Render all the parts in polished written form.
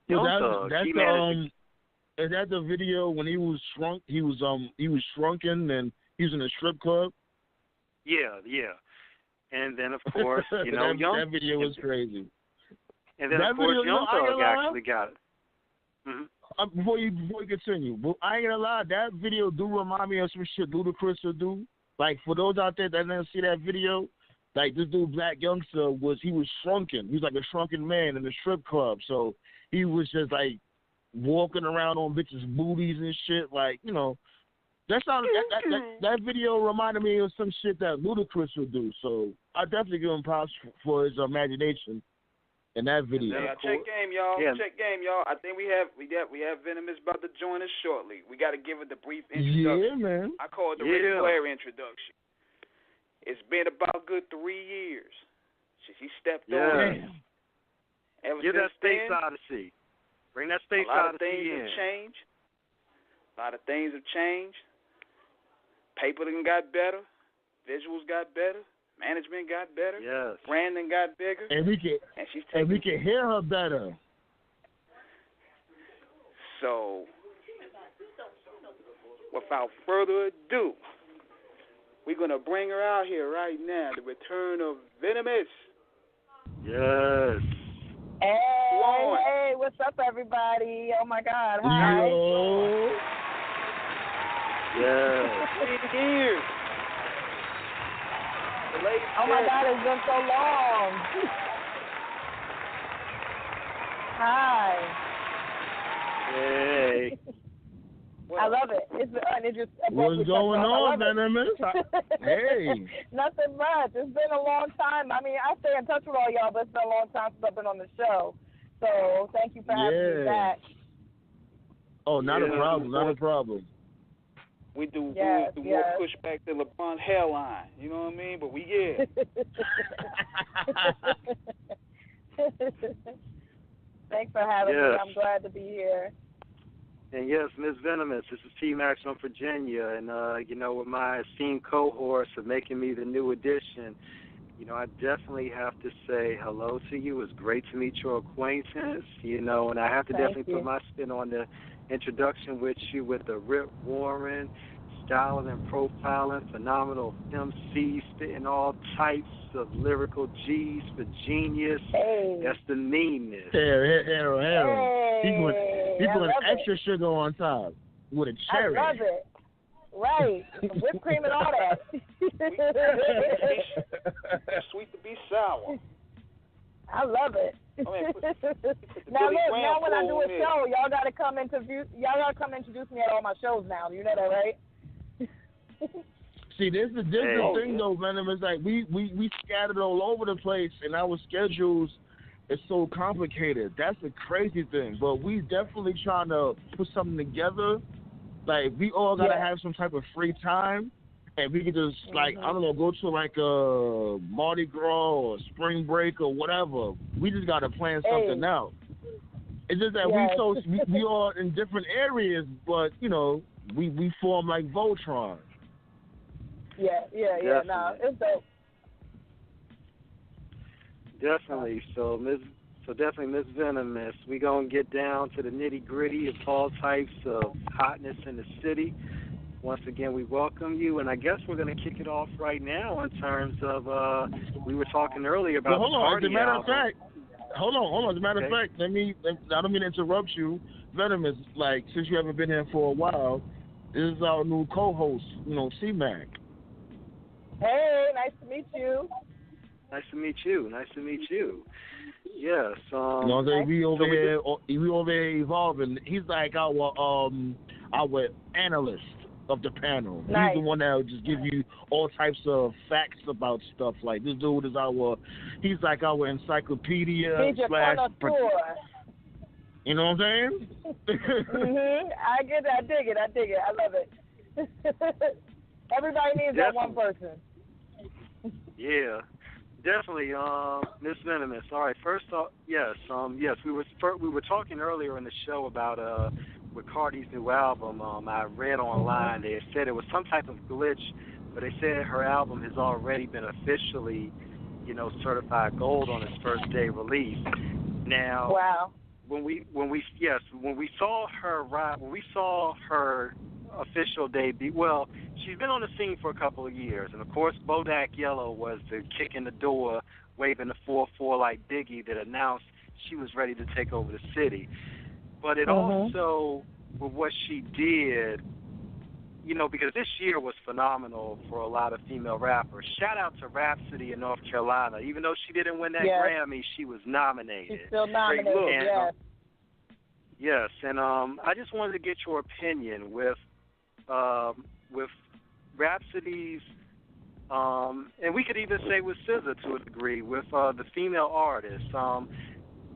Young That's Thug. that's He the managed to. is that the video when he was shrunk? He was shrunken and he was in a strip club. Yeah, yeah. And then of course, Young. That video was crazy. And then That of course, video, Young I ain't Thug gonna lie. actually got it. Hmm. Before you continue, but I ain't gonna lie, that video do remind me of some shit Ludacris would do. Like for those out there that didn't see that video, like this dude Black Youngster was shrunken. He was like a shrunken man in the strip club. So he was just like walking around on bitches' booties and shit. Like that video reminded me of some shit that Ludacris would do. So I definitely give him props for his imagination in that video. Yeah, check game, y'all. Yeah. Check game, y'all. I think we have Venomiss about to join us shortly. We got to give it the brief introduction. Yeah, man. I call it the Ric Flair introduction. It's been about good 3 years since he stepped on. Ever Give since that Space then, Odyssey. Bring that Space a lot of Odyssey things in. have changed. A lot of things have changed. Paper done got better. Visuals got better. Management got better. Yes. Brandon got bigger. And we can hear her better. So, without further ado, we're going to bring her out here right now. The return of Venomiss. Yes. Hey, what's up, everybody? Oh, my God. Hi. Yo. Yes. 3 years. Oh, my God, it's been so long. Hi. Hey. I love it. It just What's going on, Venomiss? Hey. Nothing much. It's been a long time. I mean, I stay in touch with all y'all, but it's been a long time since I've been on the show. So thank you for having me back. Oh, not a problem. Not a problem. We do more pushback than LeBron's hairline. You know what I mean? But Thanks for having me. I'm glad to be here. And yes, Ms. Venomiss, this is T-Max from Virginia, and, with my esteemed cohorts of making me the new addition, I definitely have to say hello to you. It's great to meet your acquaintance, and I have to put my spin on the introduction with you with the Rip Warren, styling and profiling, phenomenal MC, spitting all types of lyrical G's for genius. Hey. That's the meanness. He put extra sugar on top with a cherry. I love it. Right. Whipped cream and all that. Sweet to be sour. I love it. Now when I do a show, y'all gotta come introduce me at all my shows now. You know that, right? See, this is the thing though, Venom. It's like we scattered all over the place, and our schedules is so complicated. That's the crazy thing. But we definitely trying to put something together. Like we all gotta have some type of free time, and we can just go to like a Mardi Gras or spring break or whatever. We just gotta plan something out. It's just that we all in different areas, but we form like Voltron. Yeah. No, it's dope. Definitely. So definitely, Ms. Venomiss, we gonna get down to the nitty gritty of all types of hotness in the city. Once again, we welcome you, and I guess we're gonna kick it off right now in terms of we were talking earlier about hold on. As a matter of fact, hold on. As a matter of fact, I don't mean to interrupt you, Venomiss. Like since you haven't been here for a while, this is our new co-host, C-Mac. Hey, nice to meet you. Nice to meet you. Yes. We over here evolving. He's like our analyst of the panel. Nice. He's the one that will just give you all types of facts about stuff. Like this dude is he's like our encyclopedia. He's your connoisseur. You know what I'm saying? I get it. I dig it. I love it. Everybody needs that one person. Yeah. Definitely, Ms. Venomiss. All right, first off, yes, we were talking earlier in the show about with Cardi's new album. I read online they said it was some type of glitch, but they said her album has already been officially, certified gold on its first day release. Now, wow. when we saw her official debut. Well, she's been on the scene for a couple of years, and of course, Bodak Yellow was the kick in the door, waving the 4-4 like Biggie that announced she was ready to take over the city. But it also, with what she did, because this year was phenomenal for a lot of female rappers. Shout out to Rhapsody in North Carolina. Even though she didn't win that Grammy, she was nominated. She's still nominated, yes. Yes, and I just wanted to get your opinion with Rhapsody's, and we could even say with SZA to a degree, with the female artists.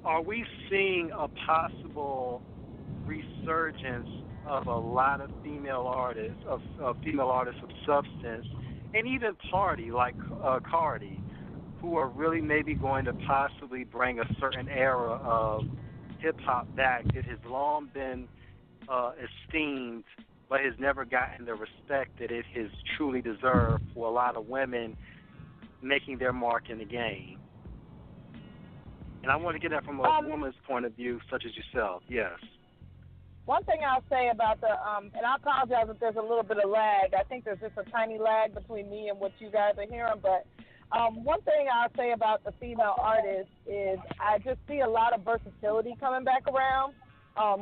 Are we seeing a possible resurgence of a lot of female artists of substance, and even party like Cardi, who are really maybe going to possibly bring a certain era of hip-hop back that has long been esteemed but has never gotten the respect that it has truly deserved for a lot of women making their mark in the game? And I want to get that from a woman's point of view, such as yourself. Yes. One thing I'll say about and I apologize if there's a little bit of lag. I think there's just a tiny lag between me and what you guys are hearing. But one thing I'll say about the female artists is I just see a lot of versatility coming back around.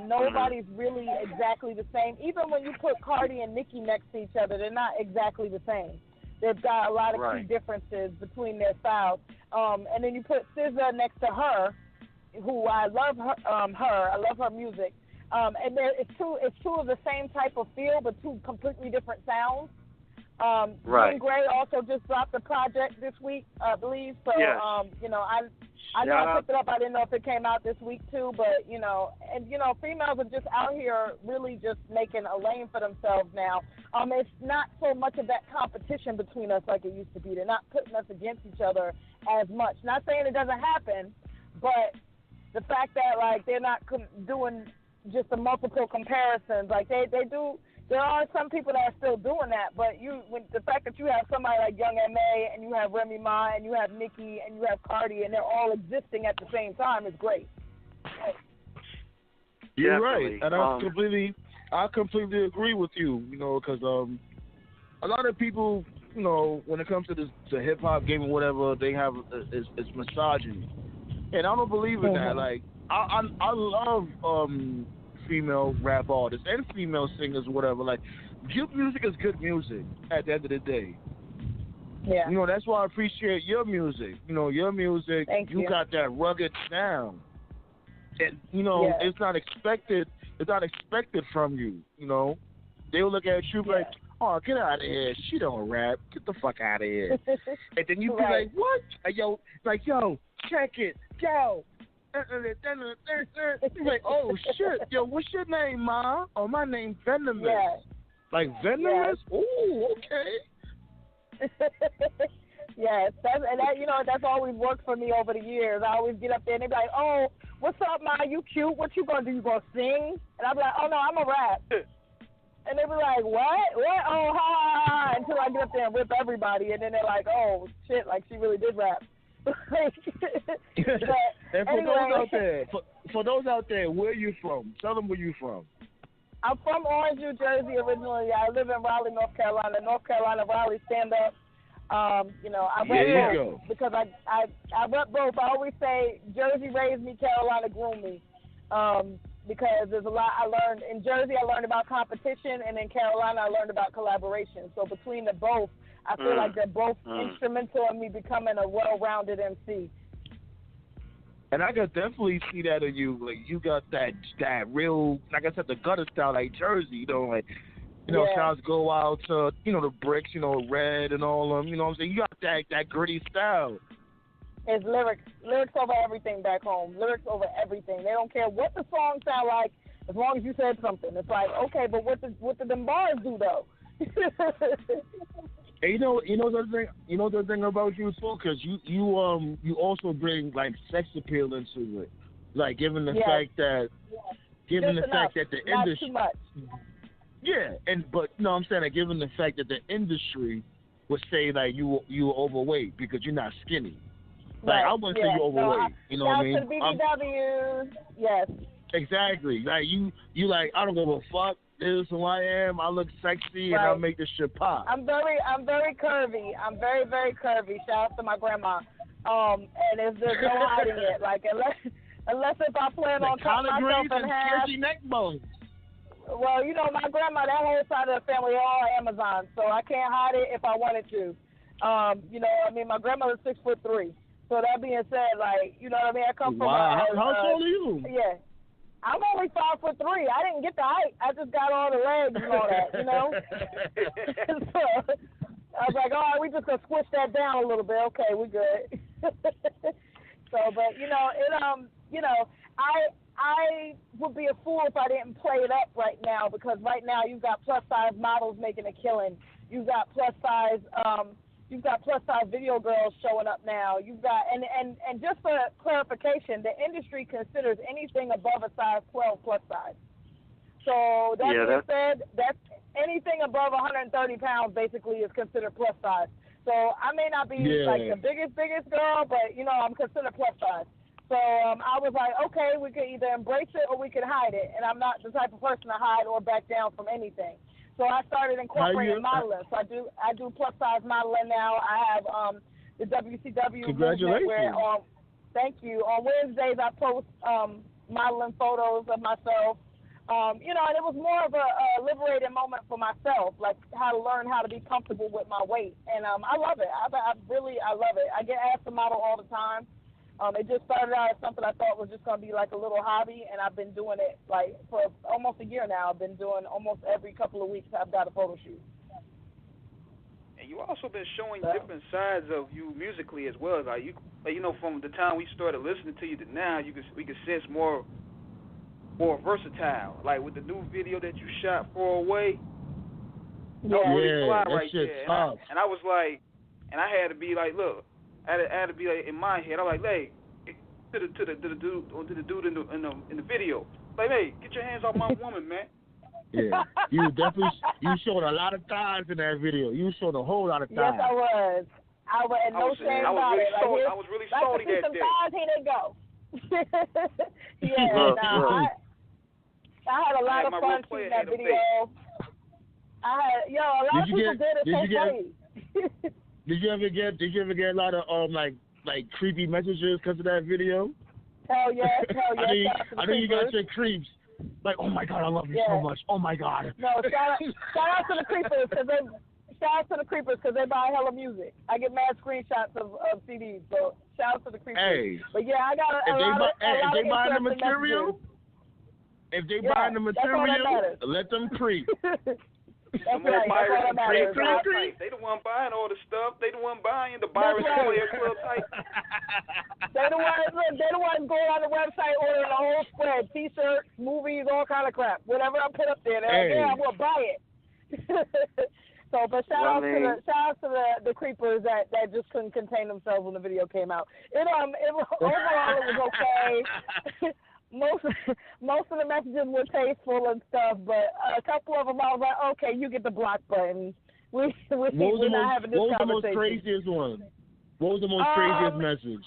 Nobody's really exactly the same. Even when you put Cardi and Nicki next to each other, they're not exactly the same. They've got a lot of key differences between their styles. And then you put SZA next to her, who I love her. I love her music. And it's two of the same type of feel, but two completely different sounds. King Gray also just dropped a project this week, I believe. So, yes. I know I picked it up. I didn't know if it came out this week too, but females are just out here really just making a lane for themselves now. It's not so much of that competition between us like it used to be. They're not putting us against each other as much. Not saying it doesn't happen, but the fact that like they're not doing just the multiple comparisons, like they do. There are some people that are still doing that, but the fact that you have somebody like Young M.A. and you have Remy Ma and you have Nicki and you have Cardi and they're all existing at the same time is great. You're right, and I completely agree with you. Because a lot of people, when it comes to the hip hop game or whatever, they have it's misogyny, and I don't believe in that. Like I love female rap artists and female singers, whatever. Like, good music is good music at the end of the day. Yeah. That's why I appreciate your music. Your music, you got that rugged sound. And, it's not expected. It's not expected from you. They'll look at you like, oh, get out of here. She don't rap. Get the fuck out of here. And then you be like, what? Yo, check it. Yo. Like, oh shit, yo, what's your name, Ma? Oh, my name's Venomiss. Yeah. Like Venomiss? Yeah. Ooh, okay. Yes, that's always worked for me over the years. I always get up there and they be like, oh, what's up, Ma? You cute? What you gonna do? You gonna sing? And I be like, oh no, I'm a rap. And they be like, what? What? Oh, ha, until I get up there and rip everybody, and then they're like, oh shit, like she really did rap. And for those out there, where are you from? Tell them where you from. I'm from Orange, New Jersey originally. I live in Raleigh, North Carolina. Raleigh, stand up. I rep both because I rep both. I always say Jersey raised me, Carolina groomed me. Because there's a lot I learned. In Jersey, I learned about competition, and in Carolina, I learned about collaboration. So between the both, I feel like they're both instrumental in me becoming a well-rounded MC. And I can definitely see that in you. Like, you got that real, like I said, the gutter style, like Jersey, sounds go out to, the bricks, red and all of them, what I'm saying? You got that gritty style. It's lyrics over everything back home. Lyrics over everything. They don't care what the song sound like, as long as you said something. It's like, okay, but what did them bars do though? And you know the thing about you too, because you also bring like sex appeal into it, like given the fact that the industry, not too much. But I'm saying that given the fact that the industry would say like you were overweight because you're not skinny, Like, I wouldn't say you're overweight. You know what I mean? To the BBWs, yes. Exactly. Like, you like, I don't give a fuck. This is who I am. I look sexy, and I'll make this shit pop. I'm very curvy. I'm very, very curvy. Shout out to my grandma. And there's no hiding it. Like, unless if I plan on cutting myself in half. Neck bones. Well, you know, my grandma, that whole side of the family, all Amazon, so I can't hide it if I wanted to. You know, I mean, my grandmother's 6'3". So that being said, like, you know what I mean? I come from how tall are you? Yeah. I'm only 5'3". I didn't get the height. I just got all the legs and all that, you know? So I was like, all right, we just going to squish that down a little bit. Okay, we good. So, but, you know, I would be a fool if I didn't play it up right now, because right now you've got plus-size models making a killing. You've got plus-size video girls showing up now. You've got and just for clarification, the industry considers anything above a size 12 plus size. So that being said, that's anything above 130 pounds basically is considered plus size. So I may not be like the biggest girl, but you know I'm considered plus size. So I was like, okay, we could either embrace it or we could hide it, and I'm not the type of person to hide or back down from anything. So I started incorporating modeling. So I do plus size modeling now. I have the WCW Congratulations. Where thank you. On Wednesdays I post modeling photos of myself. You know, and it was more of a liberating moment for myself, like how to learn how to be comfortable with my weight. And I love it. I love it. I get asked to model all the time. It just started out as something I thought was just going to be like a little hobby, and I've been doing it like for almost a year now. I've been doing almost every couple of weeks I've got a photo shoot. And you also been showing different sides of you musically as well. Like you know, from the time we started listening to you to now, we can sense more versatile. Like with the new video that you shot for Away, that was really fly right there. And I was like, and I had to be like, look. I had to be like in my head. I'm like, hey, to the dude in the video, like, hey, get your hands off my woman, man. Yeah, you showed a lot of thighs in that video. You showed a whole lot of thighs. Yes, I was. And no shame about it. I was really salty that day. Thighs, here they go. Yeah, I had a lot of fun shooting that video. A lot of people did it so funny. Did you ever get a lot of like creepy messages because of that video? Hell yes. I know you got your creeps. Like, oh my God, I love you so much. Oh my God. No, shout out to the creepers because they buy hella music. I get mad screenshots of CDs. So shout out to the creepers. Hey, but yeah, I got a lot if they buying the material, if they buying the material, let them creep. That's right. They the one buying all the stuff. They the one buying the Byron Player Club type. They the ones going on the website ordering the whole spread, T-shirts, movies, all kind of crap. Whatever I put up there, they're like, yeah, I'm gonna buy it. So, but shout out to the creepers that just couldn't contain themselves when the video came out. Overall it was okay. Most of the messages were tasteful and stuff, but a couple of them I was like, okay, you get the block button. We're not having this conversation. What was the most craziest one? What was the most craziest message?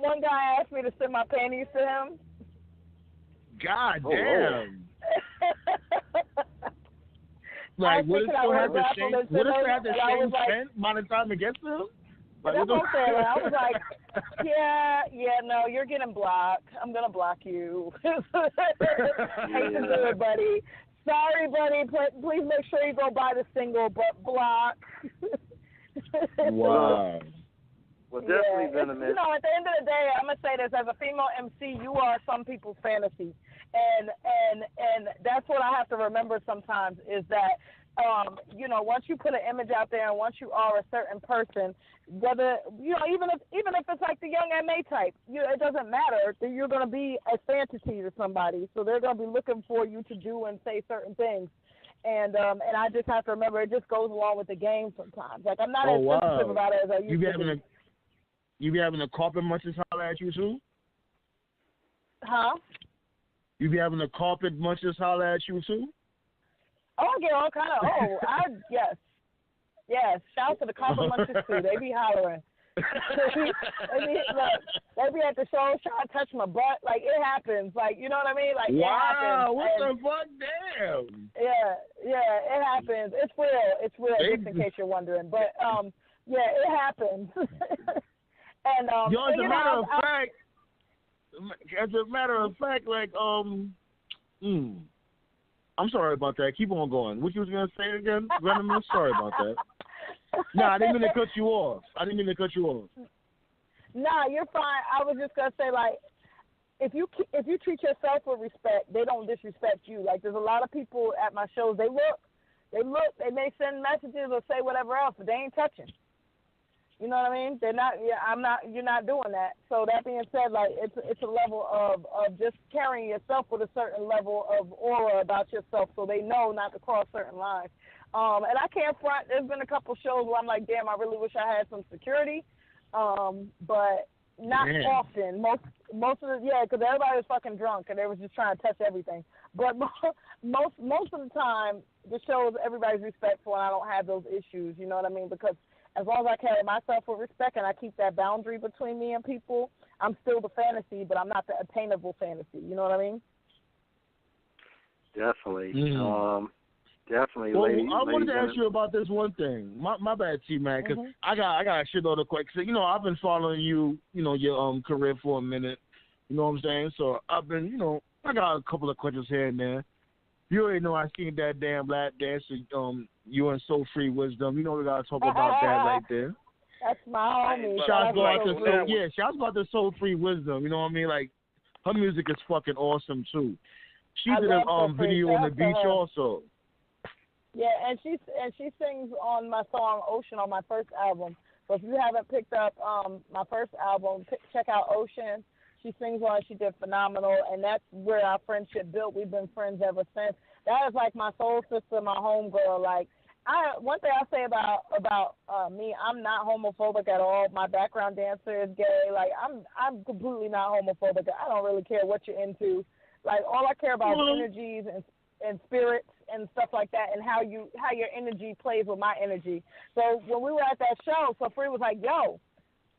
One guy asked me to send my panties to him. God damn. Like, what if you have to change sent by the time it gets to him? Like, that's what I'm saying. I was like, no, you're getting blocked. I'm going to block you. Hate to do it, buddy. Sorry, buddy. Please make sure you go buy the single, but block. Wow. Well, definitely Venomiss. You know, at the end of the day, I'm going to say this. As a female MC, you are some people's fantasy. And that's what I have to remember sometimes is that, you know, once you put an image out there and once you are a certain person, whether, you know, even if it's like the young MA type, it doesn't matter. You're going to be a fantasy to somebody. So they're going to be looking for you to do and say certain things. And I just have to remember it just goes along with the game sometimes. Like, I'm not as sensitive about it as I used to be. You be having the carpet munchers holler at you too? Huh? You be having the carpet munchers holler at you too? Oh, I get all kind of, yes. Yes, shout out to the carpet munchers too. They be hollering. They be at the show trying to touch my butt. Like, it happens. Like, you know what I mean? Like, wow, it happens. What the fuck? Damn. Yeah, it happens. It's real, just in case you're wondering. But, yeah, it happens. And, yo, as a matter of fact, like, I'm sorry about that. Keep on going. What you was going to say again, Venomiss? Sorry about that. No, I didn't mean to cut you off. Nah, you're fine. I was just going to say, like, if you treat yourself with respect, they don't disrespect you. Like, there's a lot of people at my shows, they may send messages or say whatever else, but they ain't touching. You know what I mean? They're not. Yeah, you're not doing that. So that being said, like it's a level of just carrying yourself with a certain level of aura about yourself, so they know not to cross certain lines. And I can't front. There's been a couple shows where I'm like, damn, I really wish I had some security, but not often. Most of the because everybody was fucking drunk and they was just trying to touch everything. But most of the time, the shows everybody's respectful and I don't have those issues. You know what I mean? Because as long as I carry myself with respect and I keep that boundary between me and people, I'm still the fantasy, but I'm not the attainable fantasy. You know what I mean? Definitely. Definitely. Well, I wanted to ask you about this one thing. My bad, T-Man, because I got a shitload of questions. You know, I've been following you, your career for a minute. You know what I'm saying? So I've been, I got a couple of questions here and there. You already know I seen that damn lap dance. You and So Free Wisdom. You know we gotta talk about that right there. That's my homie. Shouts go out to So Free Wisdom. You know what I mean? Like, her music is fucking awesome too. She did a video on the beach also. Yeah, and she sings on my song Ocean on my first album. So if you haven't picked up my first album, check out Ocean. She sings on it. She did phenomenal, and that's where our friendship built. We've been friends ever since. That is like my soul sister, my homegirl. Like, one thing I say about me, I'm not homophobic at all. My background dancer is gay. Like, I'm completely not homophobic. I don't really care what you're into. Like, all I care about is energies and spirits and stuff like that, and how your energy plays with my energy. So when we were at that show, So Free was like, "Yo,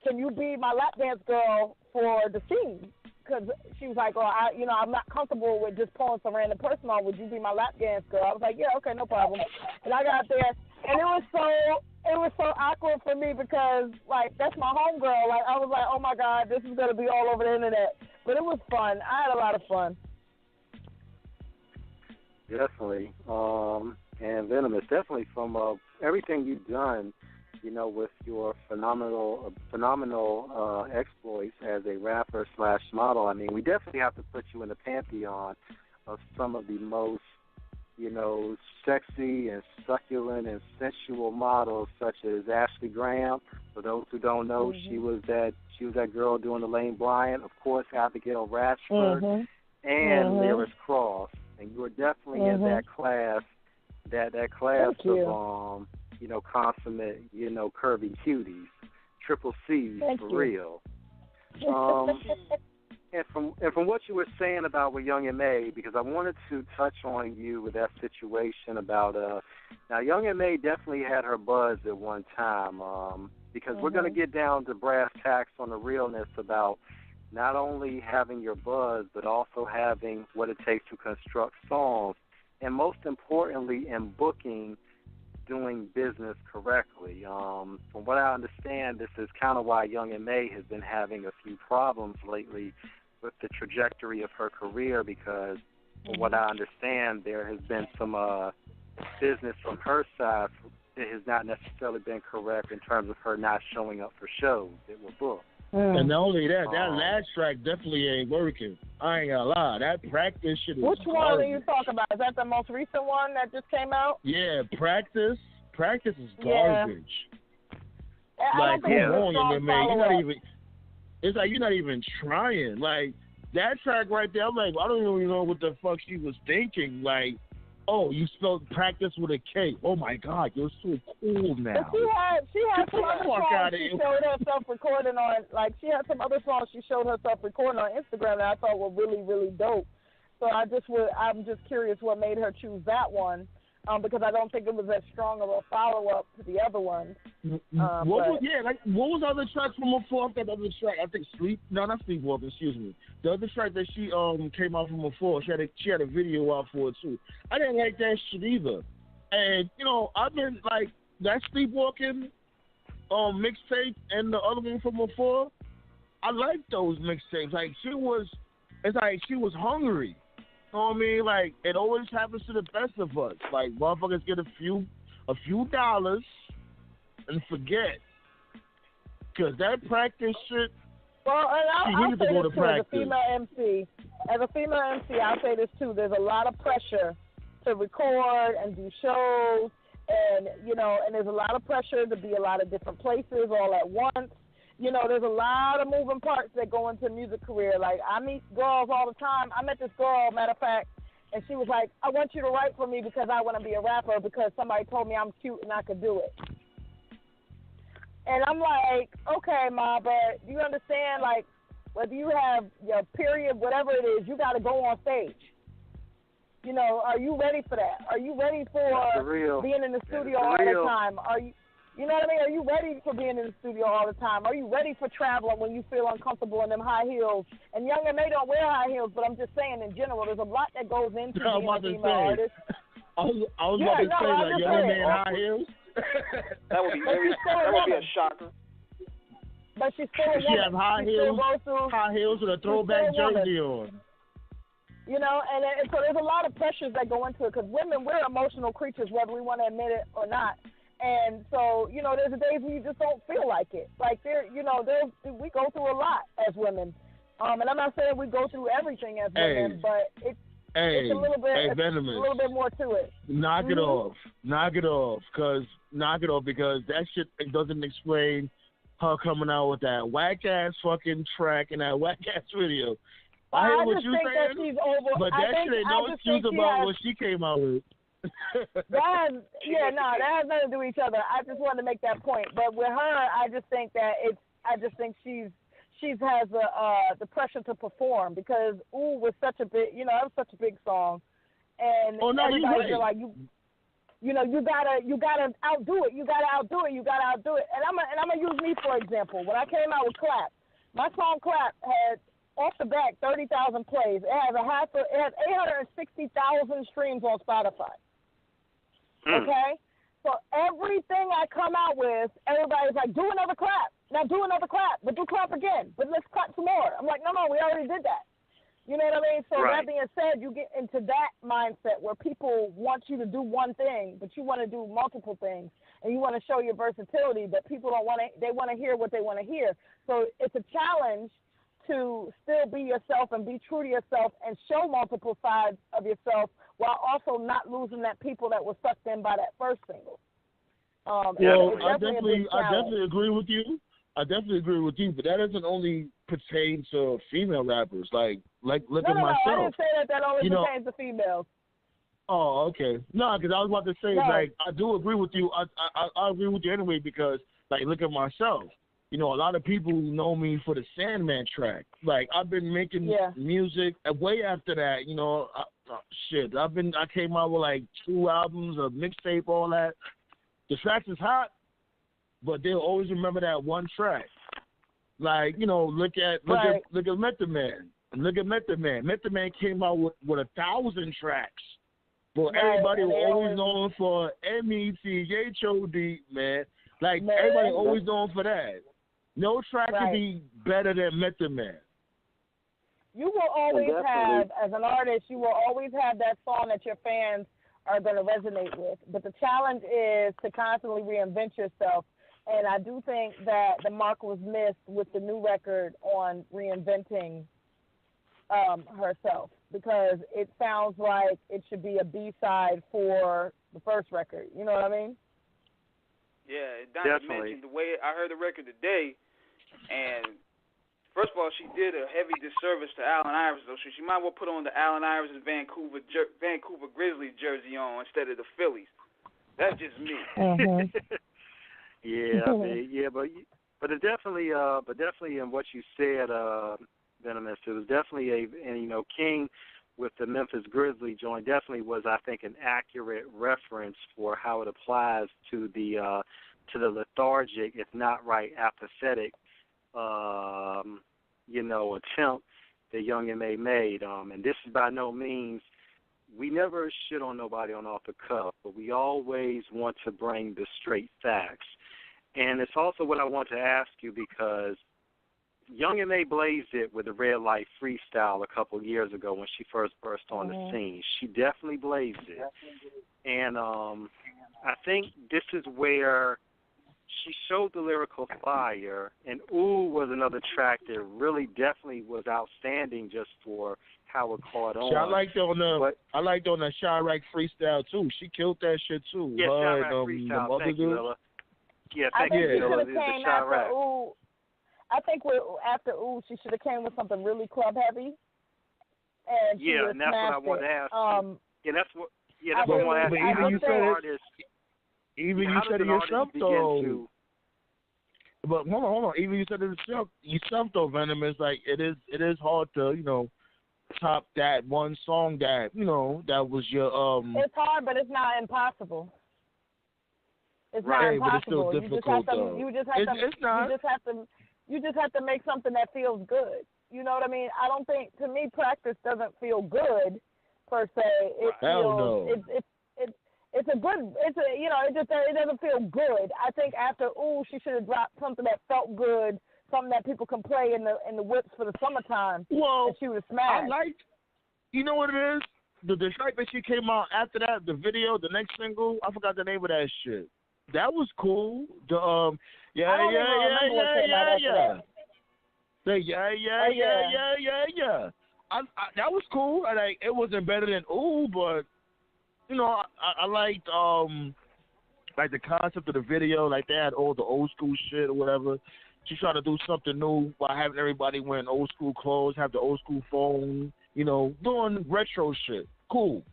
can you be my lap dance girl for the scene?" Because she was like, I'm not comfortable with just pulling some random person on. Would you be my lap dance girl? I was like, yeah, okay, no problem. And I got there, and it was so awkward for me because, like, that's my homegirl. Like, I was like, oh, my God, this is going to be all over the internet. But it was fun. I had a lot of fun. Definitely. And Venomiss, definitely from everything you've done, with your phenomenal exploits as a rapper / model. I mean, we definitely have to put you in the pantheon of some of the most, sexy and succulent and sensual models, such as Ashley Graham. For those who don't know, she was that girl doing the Lane Bryant. Of course, Abigail Rashford and Lyris Cross. And you were definitely in that class, that class of consummate, curvy cuties, triple C's for real. And from what you were saying about with Young M.A., because I wanted to touch on you with that situation about now Young M.A. definitely had her buzz at one time, because we're going to get down to brass tacks on the realness about not only having your buzz, but also having what it takes to construct songs, and most importantly in booking, doing business correctly. From what I understand, this is kind of why Young M.A. has been having a few problems lately with the trajectory of her career, because from what I understand, there has been some business from her side that has not necessarily been correct in terms of her not showing up for shows that were booked. And not only that, that last track definitely ain't working. I ain't gonna lie. That Practice shit is Which one are you talking about? Is that the most recent one that just came out? Yeah, Practice. Practice is garbage. Yeah. Like, come on, Young M.A. You're not even. It's like you're not even trying. Like, that track right there, I'm like, I don't even know what the fuck she was thinking. Like, oh, you spelled practice with a K. Oh my God, you're so cool now. But she had some other songs she showed herself recording on. Like, she had some other songs she showed herself recording on Instagram that I thought were really, really dope. So I'm just curious what made her choose that one. because I don't think it was as strong of a follow-up to the other ones. What was the other track from before? I think not Sleepwalking, excuse me. The other track that she came out from before, she had a video out for it too. I didn't like that shit either. And, I've been like, that Sleepwalking mixtape and the other one from before, I like those mixtapes. Like, she was hungry. You know what I mean? Like, it always happens to the best of us. Like, motherfuckers get a few dollars and forget. Because that practice shit, well, and I'll say this too, practice. As a female MC, I'll say this too. There's a lot of pressure to record and do shows, and and there's a lot of pressure to be a lot of different places all at once. There's a lot of moving parts that go into a music career. Like, I meet girls all the time. I met this girl, matter of fact, and she was like, I want you to write for me because I want to be a rapper because somebody told me I'm cute and I could do it. And I'm like, okay, Ma, but do you understand, like, whether you have your period, whatever it is, you got to go on stage. Are you ready for that? Are you ready for being in the studio all the time? You know what I mean? Are you ready for being in the studio all the time? Are you ready for traveling when you feel uncomfortable in them high heels? And Young and May don't wear high heels, but I'm just saying in general, there's a lot that goes into being a female artist. I was about to say, like, Young and May in high heels? That would be a shocker. But she's still a woman. She has high heels with a throwback jersey on. And so there's a lot of pressures that go into it because women, we're emotional creatures, whether we want to admit it or not. And so, there's days when you just don't feel like it. Like, we go through a lot as women. And I'm not saying we go through everything as women, but it's a little bit, Venomiss. a little bit more to it. Knock it off. Knock it off, because that shit doesn't explain her coming out with that whack-ass fucking track and that whack-ass video. I hear what you're saying, but that shit ain't no excuse about what she came out with. that has nothing to do with each other. I just wanted to make that point. But with her, I just think she has the pressure to perform because Ooh was such a big, that was such a big song, and everybody's like you gotta outdo it. You gotta outdo it. And I'm gonna use me for example. When I came out with Clap, my song Clap had off the back 30,000 plays. It has 860,000 streams on Spotify. Okay? So everything I come out with, everybody's like, do another clap. Now do another clap, but do clap again. But let's clap some more. I'm like, no, we already did that. You know what I mean? So That being said, you get into that mindset where people want you to do one thing, but you want to do multiple things, and you want to show your versatility, but people don't want to. They want to hear what they want to hear. So it's a challenge to still be yourself and be true to yourself and show multiple sides of yourself while also not losing that people that were sucked in by that first single. I definitely agree with you. But that doesn't only pertain to female rappers. Like look at myself. I didn't say that only pertains to females. Oh, okay. No, because I was about to say, like, I do agree with you. I agree with you anyway because, like, look at myself. A lot of people know me for the Sandman track. Like, I've been making music way after that. I came out with like 2 albums, a mixtape, all that. The track is hot, but they'll always remember that one track. Like, look at Method Man. Look at Method Man. Method Man came out with 1,000 tracks. But everybody was always known for METHOD, man. Like, everybody always known for that. No track can be better than Method Man. You will always have, as an artist, you will always have that song that your fans are going to resonate with. But the challenge is to constantly reinvent yourself. And I do think that the mark was missed with the new record on reinventing herself, because it sounds like it should be a B-side for the first record. You know what I mean? Yeah, not to mention the way I heard the record today, and first of all, she did a heavy disservice to Allen Iverson, though. She might well put on the Allen Iverson Vancouver Grizzlies jersey on instead of the Phillies. That's just me. Mm-hmm. But it definitely in what you said, Venomiss, it was definitely King with the Memphis Grizzly joint definitely was, I think, an accurate reference for how it applies to the lethargic, if not right, apathetic, attempt that Young M.A. made. And this is by no means, we never shit on nobody on off the cuff, but we always want to bring the straight facts. And it's also what I want to ask you, because Young M.A. blazed it with the Red Light freestyle a couple years ago when she first burst on the scene. She definitely blazed it. And I think this is where she showed the lyrical fire, and Ooh was another track that really definitely was outstanding just for how it caught on. I liked on the Chirac freestyle too. She killed that shit too. Yeah, Chirac freestyle. Thank you, Miller. Yeah, thank you, Miller. The Chirac. I think after Ooh, she should have came with something really club heavy. And that's what I want to ask. That's what I want to ask. Even you said it yourself, though. But hold on. Even you said it yourself, though, Venomiss. Like it is hard to, top that one song that that was your. It's hard, but it's not impossible. It's not impossible. But it's still difficult, though. You just have to make something that feels good. You know what I mean? I don't think, to me, practice doesn't feel good per se. It doesn't feel good. I think after Ooh, she should have dropped something that felt good, something that people can play in the whips for the summertime. Well, and she would have smashed. I liked, you know what it is? The track that she came out after that, the video, the next single, I forgot the name of that shit. That was cool. The that was cool. It wasn't better than Ooh, but I liked the concept of the video. Like they had all the old school shit or whatever. She tried to do something new by having everybody wearing old school clothes, have the old school phone, doing retro shit. Cool.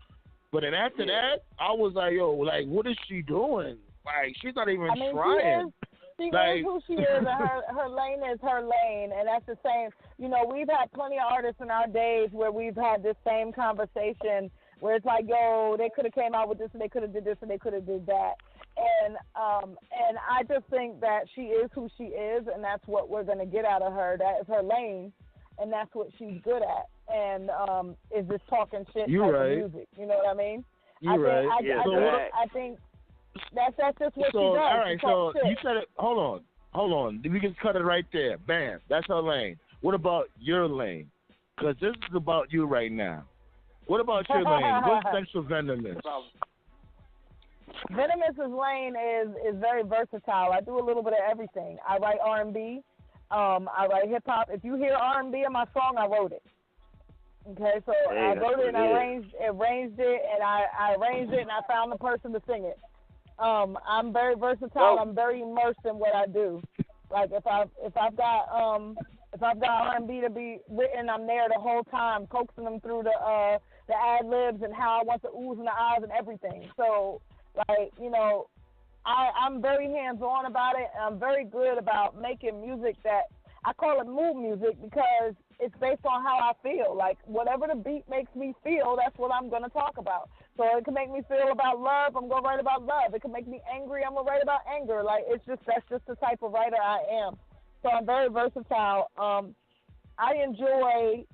But then after that, I was like, yo, like, what is she doing? Like, she's not even trying. She is who she is, and her lane is her lane, and that's the same. We've had plenty of artists in our days where we've had this same conversation where it's like, yo, they could have came out with this, and they could have did this, and they could have did that. And I just think that she is who she is, and that's what we're going to get out of her. That is her lane, and that's what she's good at. And is this talking shit type of music. You know what I mean? I think that's just what she does. All right, so you said it. Hold on. We can cut it right there. Bam. That's her lane. What about your lane? Because this is about you right now. What about your lane? What's next for Venomiss? Venomiss's lane is very versatile. I do a little bit of everything. I write R&B. I write hip hop. If you hear R&B in my song, I wrote it. Okay, so I wrote it and I arranged it, and I arranged it and I found the person to sing it. I'm very versatile. I'm very immersed in what I do. Like if I've got R&B to be written, I'm there the whole time, coaxing them through the ad libs and how I want the oohs and the ahs and everything. So I'm very hands on about it. And I'm very good about making music that I call it mood music because it's based on how I feel. Like whatever the beat makes me feel, that's what I'm gonna talk about. So it can make me feel about love, I'm gonna write about love. It can make me angry, I'm gonna write about anger. Like that's just the type of writer I am. So I'm very versatile. I enjoy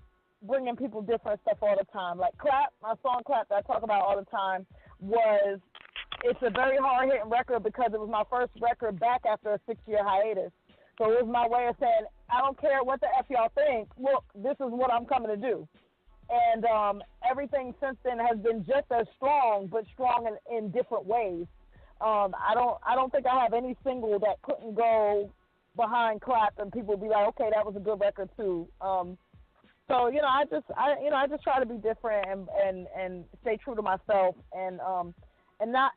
bringing people different stuff all the time. Like Clap, my song Clap that I talk about all the time it's a very hard hitting record because it was my first record back after a 6-year hiatus. So it was my way of saying, I don't care what the F y'all think. Look, this is what I'm coming to do. And everything since then has been just as strong, but strong in different ways. I don't think I have any single that couldn't go behind Clap and people would be like, okay, that was a good record too. So I just try to be different and stay true to myself and not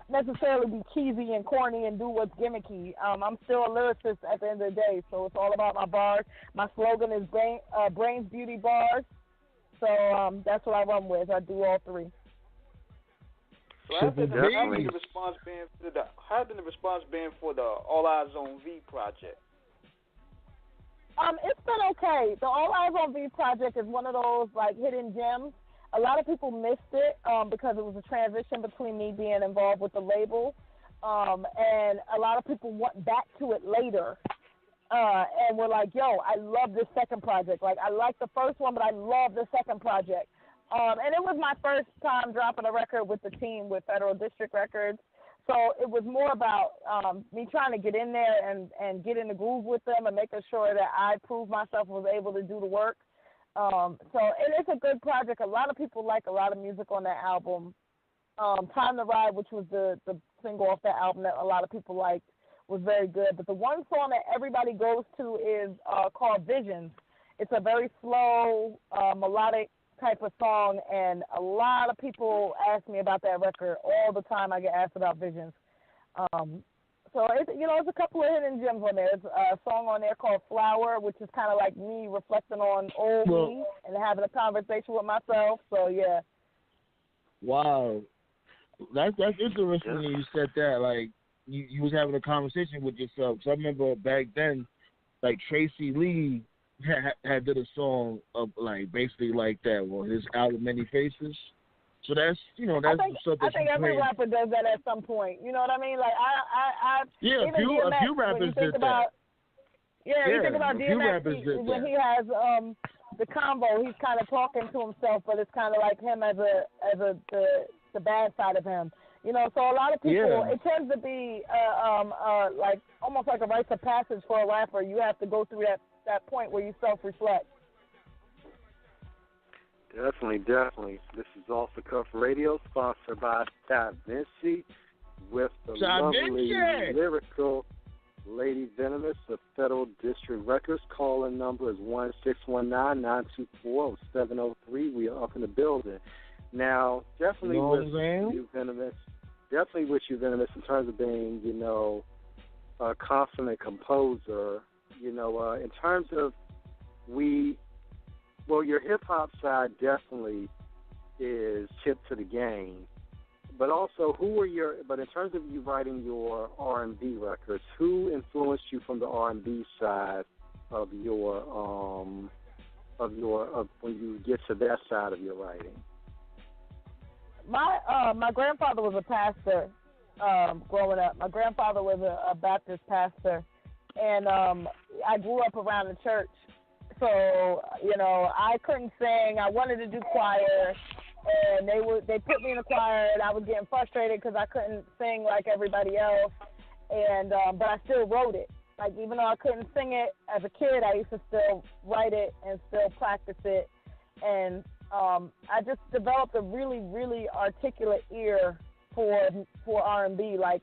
necessarily be cheesy and corny and do what's gimmicky. I'm still a lyricist at the end of the day, so it's all about my bars. My slogan is brains, beauty, bars. So that's what I run with. I do all three. So how did the response been for the All Eyes on V project? It's been okay. The All Eyes on V project is one of those like hidden gems. a lot of people missed it because it was a transition between me being involved with the label, and a lot of people went back to it later. And were like, yo, I love this second project. Like, I like the first one, but I love the second project. And it was my first time dropping a record with the team with Federal District Records. So it was more about me trying to get in there and get in the groove with them and making sure that I proved myself and was able to do the work. So it is a good project. A lot of people like a lot of music on that album. Time to Ride, which was the single off that album that a lot of people liked, was very good. But the one song that everybody goes to is called Visions. It's a very slow, melodic type of song, and a lot of people ask me about that record all the time. I get asked about Visions. So it's a couple of hidden gems on there. There's a song on there called Flower, which is kind of like me reflecting on old me and having a conversation with myself. So yeah. Wow, that's interesting when you said that. Like you was having a conversation with yourself. So I remember back then, like Tracy Lee had did a song of like basically like that. Well, his album Many Faces. So that's something. I think every rapper does that at some point. You know what I mean? Like I yeah, a few rappers did that. Yeah, you think about DMX when he has the combo. He's kind of talking to himself, but it's kind of like him as the bad side of him. You know, so a lot of people, it tends to be like almost like a rite of passage for a rapper. You have to go through that point where you self-reflect. Definitely. This is Off the Cuff Radio, sponsored by Da Vinci, with the lovely lyrical Lady Venomiss of Federal District Records. Call-in number is 1-619-924-0703. We are up in the building. Now, definitely with you, Venomiss, in terms of being, a consummate composer, in terms of your hip-hop side definitely is hip to the game. But also, but in terms of you writing your R&B records, who influenced you from the R&B side of when you get to that side of your writing? My grandfather was a pastor growing up. My grandfather was a Baptist pastor, and I grew up around the church. So, I couldn't sing. I wanted to do choir, and they put me in a choir, and I was getting frustrated because I couldn't sing like everybody else. And but I still wrote it. Like, even though I couldn't sing it as a kid, I used to still write it and still practice it. And I just developed a really, really articulate ear for R&B. Like,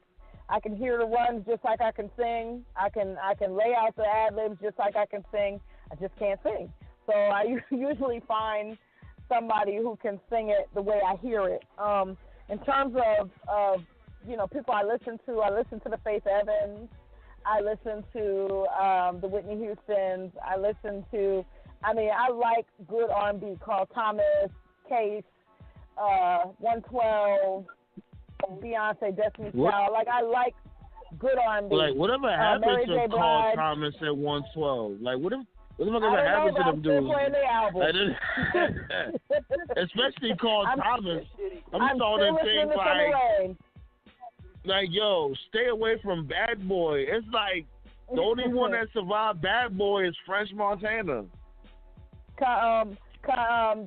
I can hear the runs just like I can sing. I can lay out the ad-libs just like I can sing. I just can't sing. So I usually find somebody who can sing it the way I hear it. In terms of people I listen to the Faith Evans. I listen to the Whitney Houstons. I like good R&B. Carl Thomas, Case, 112, Beyonce, Destiny's Child. Like, I like good R&B. Like, whatever happened to Carl Thomas at 112? Like, whatever happened to them dudes? Playing the album. Especially Carl Thomas. I'm starting to think like, yo, stay away from Bad Boy. It's like the only one that survived Bad Boy is French Montana.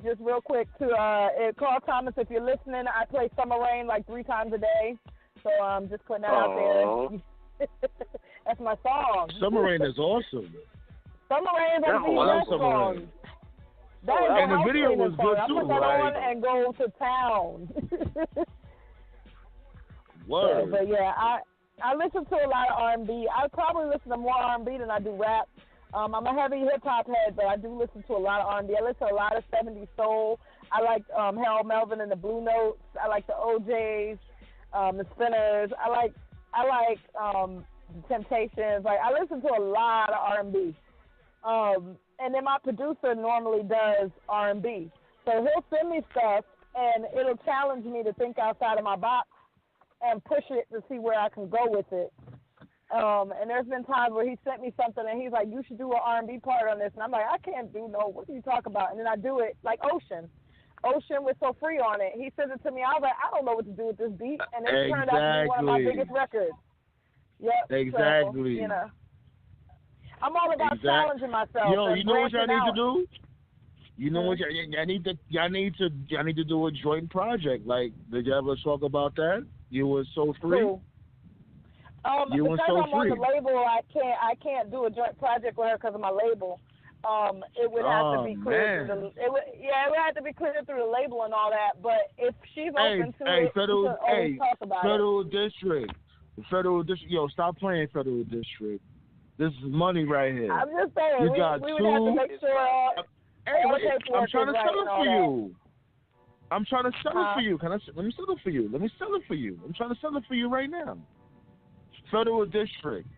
Just real quick to Carl Thomas, if you're listening, I play Summer Rain like 3 times a day. So I'm just putting that out there. That's my song. Summer Rain is awesome. Summer Rain is a song. And the video was good too, I put that on and go to town. Word. But yeah, I listen to a lot of R&B. I probably listen to more R&B than I do rap. I'm a heavy hip-hop head, but I do listen to a lot of R&B. I listen to a lot of 70s soul. I like Harold Melvin and the Blue Notes. I like the OJs, the Spinners. I like the Temptations. Like, I listen to a lot of R&B. And then my producer normally does R&B. So he'll send me stuff, and it'll challenge me to think outside of my box and push it to see where I can go with it. And there's been times where he sent me something, and he's like, you should do an R&B part on this. And I'm like, I can't do no, what are you talking about? And then I do it, like Ocean. Ocean with So Free on it. He sent it to me. I was like, I don't know what to do with this beat, and it turned out to be one of my biggest records. Yep. Exactly. So, I'm all about challenging myself. Yo, you know what y'all need to do? You know what y'all need to do a joint project. Like, did you ever talk about that? You and So Free. Cool. You because and So I'm on the label, I can't do a joint project with her because of my label. It would have to be cleared through it would have to be cleared through the label and all that. But if she's open to it, Federal, we can always talk about Federal District. Federal District. Yo, stop playing Federal District. This is money right here. I'm just saying, you we got would two. have to make sure. I'm trying to sell it for you. I'm trying to sell it for you. Let me sell it for you. Let me sell it for you. I'm trying to sell it for you right now. Federal District.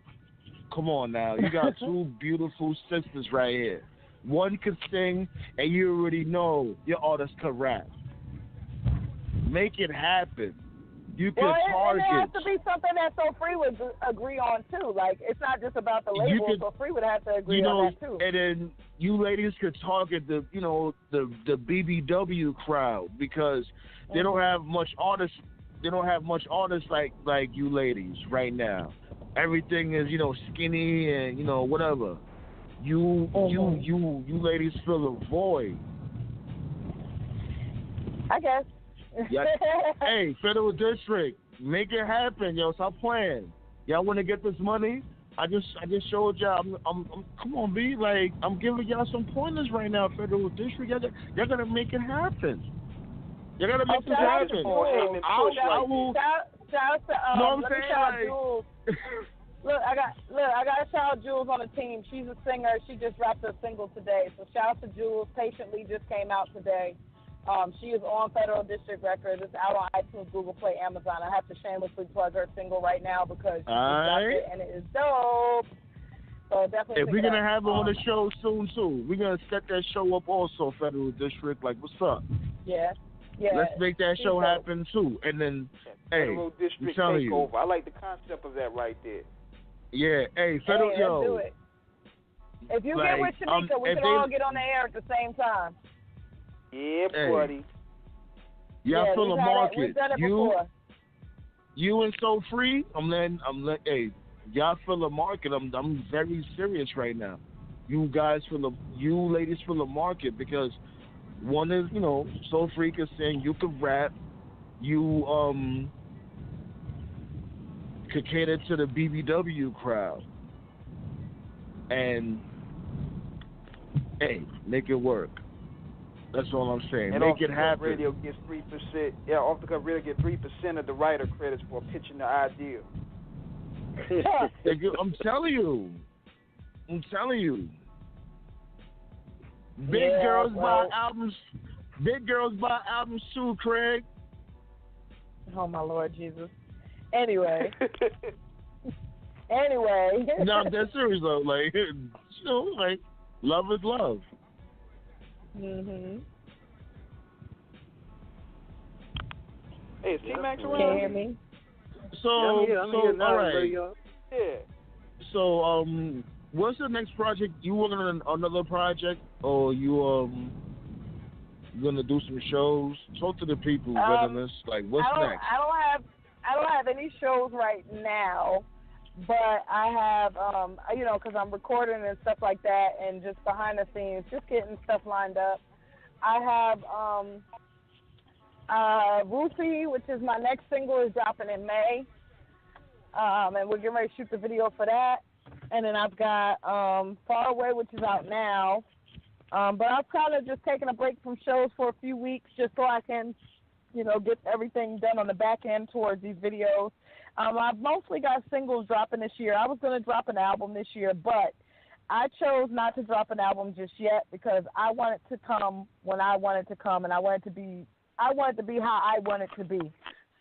Come on now. You got two beautiful sisters right here. One could sing, and you already know your artist could rap. Make it happen. You can target. It has to be something that So Free would agree on too. Like, it's not just about the label. So Free would have to agree on that too. And then you ladies could target the BBW crowd because they don't have much artists. They don't have much artists like you ladies right now. Everything is skinny and whatever. You ladies fill a void. I guess. Yeah. Hey, Federal District, make it happen, yo. Stop playing. Y'all want to get this money? I just showed y'all. I'm come on, B. Like, I'm giving y'all some pointers right now, Federal District. Y'all gotta make it happen. Y'all gotta make this happen. I will. Shout out to Jules. Look, I got to shout out Jules on the team. She's a singer. She just dropped a single today. So shout out to Jules. Patiently just came out today. She is on Federal District Records. It's out on iTunes, Google Play, Amazon. I have to shamelessly plug her single right now because she just dropped it and it is dope. So definitely. If we're gonna have her on the show soon too, we're gonna set that show up also, Federal District. Like, what's up? Yeah. Let's make that show happen too. And then, Federal District Takeover. I like the concept of that right there. Yeah. Hey, Federal, let's do it. If you get with Shanika, we can all get on the air at the same time. Yeah, buddy. Y'all fill a market. We've done it before. You and So Free. I'm letting. Hey, y'all fill a market. I'm very serious right now. You ladies fill a market because one is So Free can sing. You can rap. You could cater to the BBW crowd. And hey, make it work. That's all I'm saying. And make it happen. Radio gets 3%. Yeah, Off the Cuff Radio get 3% of the writer credits for pitching the idea. I'm telling you. Big girls buy albums. Big girls buy albums too, Craig. Oh my Lord Jesus. Anyway. No, that's serious though. Like, like, love is love. Mhm. Hey, is T-Max around? Can you hear me? So, I'm here now, all right. Yeah. So, what's the next project? You working on another project, or you gonna do some shows? Talk to the people, Venomiss. Like, what's next? I don't have any shows right now, but I have because I'm recording and stuff like that, and just behind the scenes, just getting stuff lined up. I have Roofie, which is my next single, is dropping in May, and we're getting ready to shoot the video for that. And then I've got Far Away, which is out now. But I've kind of just taken a break from shows for a few weeks just so I can, get everything done on the back end towards these videos. I've mostly got singles dropping this year. I was going to drop an album this year, but I chose not to drop an album just yet because I want it to come when I want it to come, and I want it to be how I want it to be.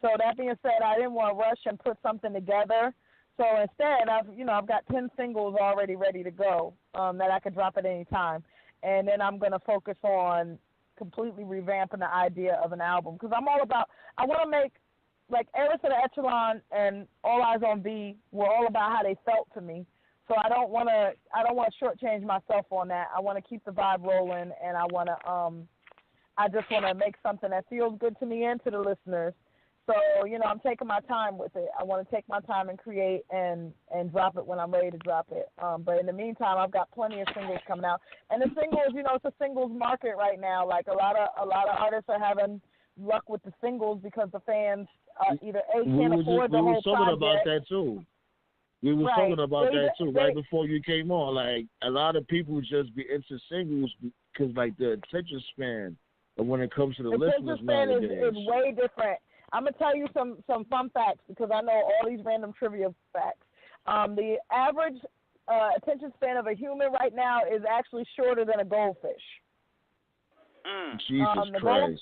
So that being said, I didn't want to rush and put something together. So instead, I've got 10 singles already ready to go that I could drop at any time. And then I'm going to focus on completely revamping the idea of an album because I want to make, like, Heiress of the Echelon and All Eyes on B were all about how they felt to me. So I don't want to shortchange myself on that. I want to keep the vibe rolling, and I want I just want to make something that feels good to me and to the listeners. So, I'm taking my time with it. I want to take my time and create and drop it when I'm ready to drop it. But in the meantime, I've got plenty of singles coming out. And the singles, it's a singles market right now. Like a lot of artists are having luck with the singles because the fans either can't afford the whole project. We were talking about that too. We were talking about that too right before you came on. Like a lot of people just be into singles because like the attention span, but when it comes to the listeners nowadays, is way different. I'm going to tell you some fun facts because I know all these random trivia facts. The average attention span of a human right now is actually shorter than a goldfish. Jesus Christ.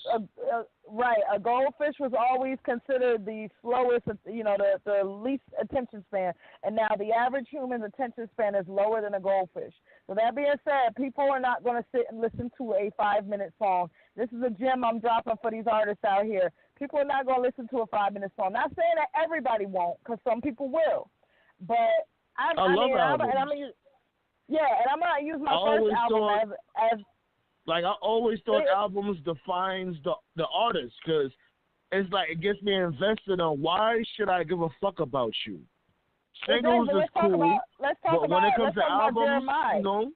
A goldfish was always considered the slowest, the least attention span. And now the average human's attention span is lower than a goldfish. So that being said, people are not going to sit and listen to a 5-minute song. This is a gem I'm dropping for these artists out here. People are not going to listen to a 5-minute song. Not saying that everybody won't, because some people will. But I love albums. And I'm going to use my first album as like I always thought albums defines the artist, because it's like it gets me invested on why should I give a fuck about you. Singles is cool, but when it comes to albums,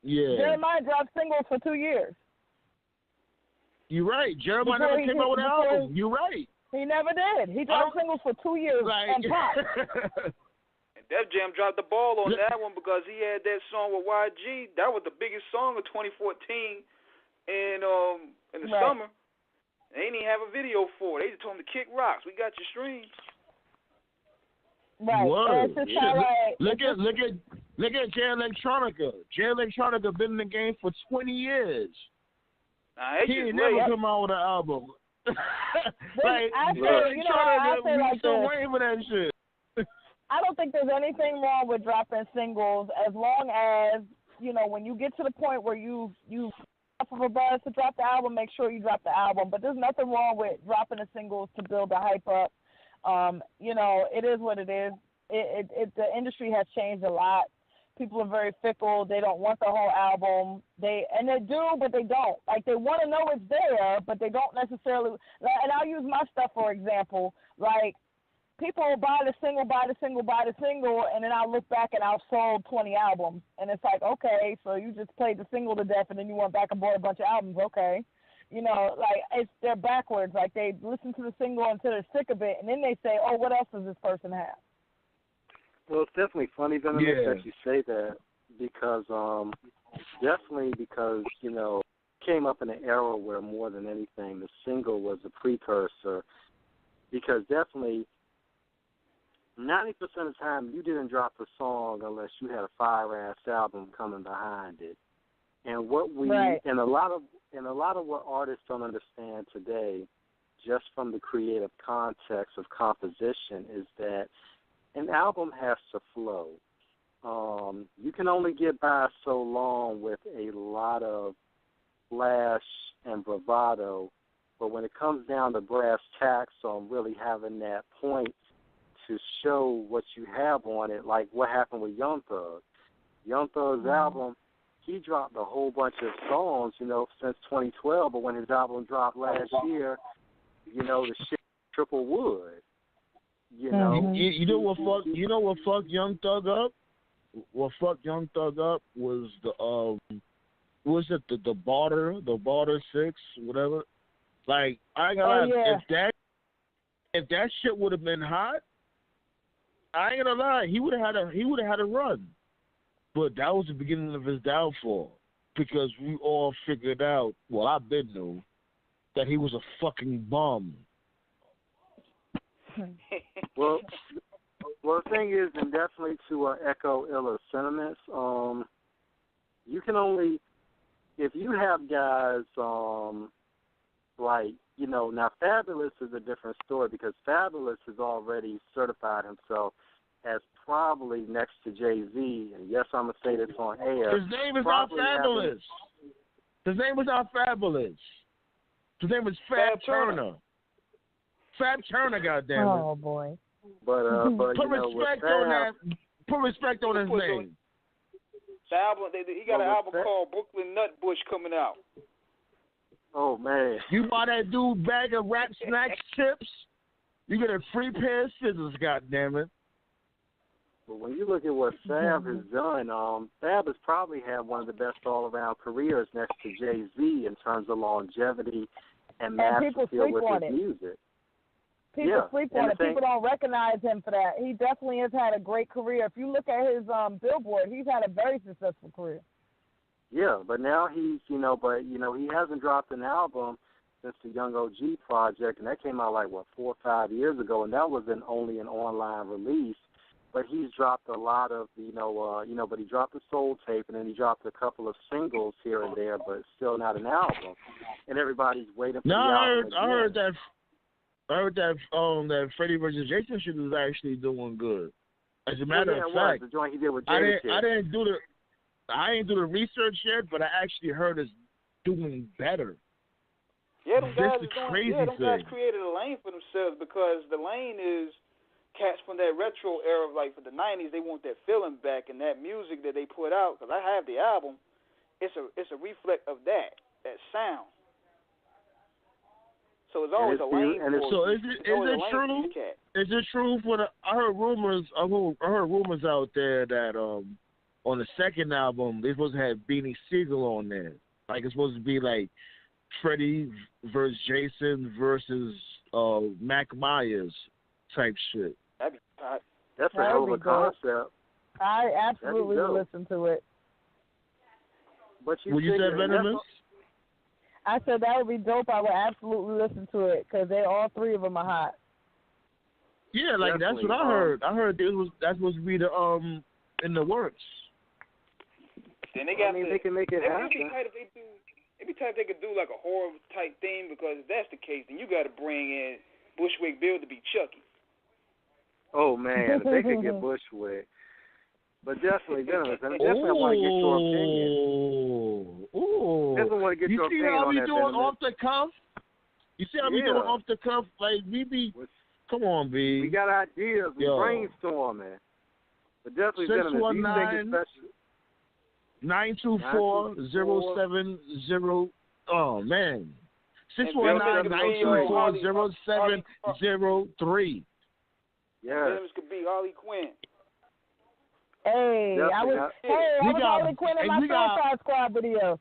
Jeremiah dropped singles for 2 years. You're right. Jeremiah never came out with an album. You're right. He never did. He dropped singles for 2 years and pop. Def Jam dropped the ball on that one because he had that song with YG. That was the biggest song of 2014 in the summer. They didn't even have a video for it. They just told him to kick rocks. We got your streams. Right. Look at Jay Electronica. Jay Electronica been in the game for 20 years. He ain't never come out with an album. We still waiting for that shit. I don't think there's anything wrong with dropping singles as long as, when you get to the point where you enough of a buzz to drop the album, make sure you drop the album. But there's nothing wrong with dropping the singles to build the hype up. It is what it is. The industry has changed a lot. People are very fickle. They don't want the whole album. They do, but they don't. Like, they want to know it's there, but they don't necessarily. And I'll use my stuff for example. Like, people buy the single, and then I'll look back and I've sold 20 albums. And it's like, okay, so you just played the single to death, and then you went back and bought a bunch of albums. Okay. They're backwards. Like, they listen to the single until they're sick of it, and then they say, oh, what else does this person have? Well, it's definitely funny, Venomiss, that you say that because, came up in an era where more than anything, the single was a precursor, because definitely 90% of the time you didn't drop a song unless you had a fire-ass album coming behind it. And and a lot of what artists don't understand today, just from the creative context of composition, is that an album has to flow. You can only get by so long with a lot of flash and bravado, but when it comes down to brass tacks on really having that point to show what you have on it, like what happened with Young Thug. Young Thug's album, he dropped a whole bunch of songs, since 2012, but when his album dropped last year, the shit triple wood. You know what fucked Young Thug up? What fucked Young Thug up was the Barter 6, whatever. Like, I ain't gonna lie, if that shit would have been hot, I ain't gonna lie, he would have had a run. But that was the beginning of his downfall, because we all figured out, well, I been knew, that he was a fucking bum. Well, the thing is, and definitely to echo Illa's sentiments, you can only, if you have guys now Fabulous is a different story, because Fabulous has already certified himself as probably next to Jay-Z, and yes, I'm going to say this on air. His name is not Fabulous. His name was not Fabulous. His name was Fab Turner. Fab Turner, goddammit. Oh boy! But put respect on that. Put respect on his name. The album, he got an album called Brooklyn Nut Bush coming out. Oh, man. You buy that dude bag of Rap Snacks chips, you get a free pair of scissors, goddammit. But when you look at what Fab has done, Fab has probably had one of the best all-around careers next to Jay-Z in terms of longevity and mass appeal with his music. People sleep on it. People don't recognize him for that. He definitely has had a great career. If you look at his Billboard, he's had a very successful career. Yeah, but now he's, he hasn't dropped an album since the Young OG project, and that came out 4 or 5 years ago, and that was only an online release. But he's dropped a lot of, but he dropped the Soul Tape, and then he dropped a couple of singles here and there, but it's still not an album. And everybody's waiting for the album. I heard that Freddie versus Jason shit is actually doing good. As a matter of fact, the joint he did with I didn't do the research yet, but I actually heard it's doing better. Yeah, them guys guys created a lane for themselves because the lane is cats from that retro era, for the 90s. They want that feeling back, and that music that they put out. Because I have the album, it's a reflect of that sound. So it's always a lane. So is it true? Is it true I heard rumors out there that on the second album they're supposed to have Beanie Siegel on there. It's supposed to be Freddie versus Jason versus Mac Myers type shit. That'd be hot. That's a hell of a concept. I absolutely will listen to it. But you said Venomiss? I said that would be dope. I would absolutely listen to it because all three of them are hot. Yeah, that's what I heard. I heard that's supposed to be the in the works. Then they got they can make it happen. It'd be tight if they could do a horror type theme, because if that's the case, then you got to bring in Bushwick Bill to be Chucky. Oh man, if they could get Bushwick. But definitely, Venomiss. I want to get your opinion. Definitely want to get your opinion on that. You see how we doing off the cuff? You see how we doing off the cuff? Come on, B. We got ideas. We brainstorming. But definitely, Venomiss. 924-070. Oh man, 619-924-0703. Yeah. Venomiss could be Harley Quinn. Hey, I was Harley Quinn in my Suicide Squad video.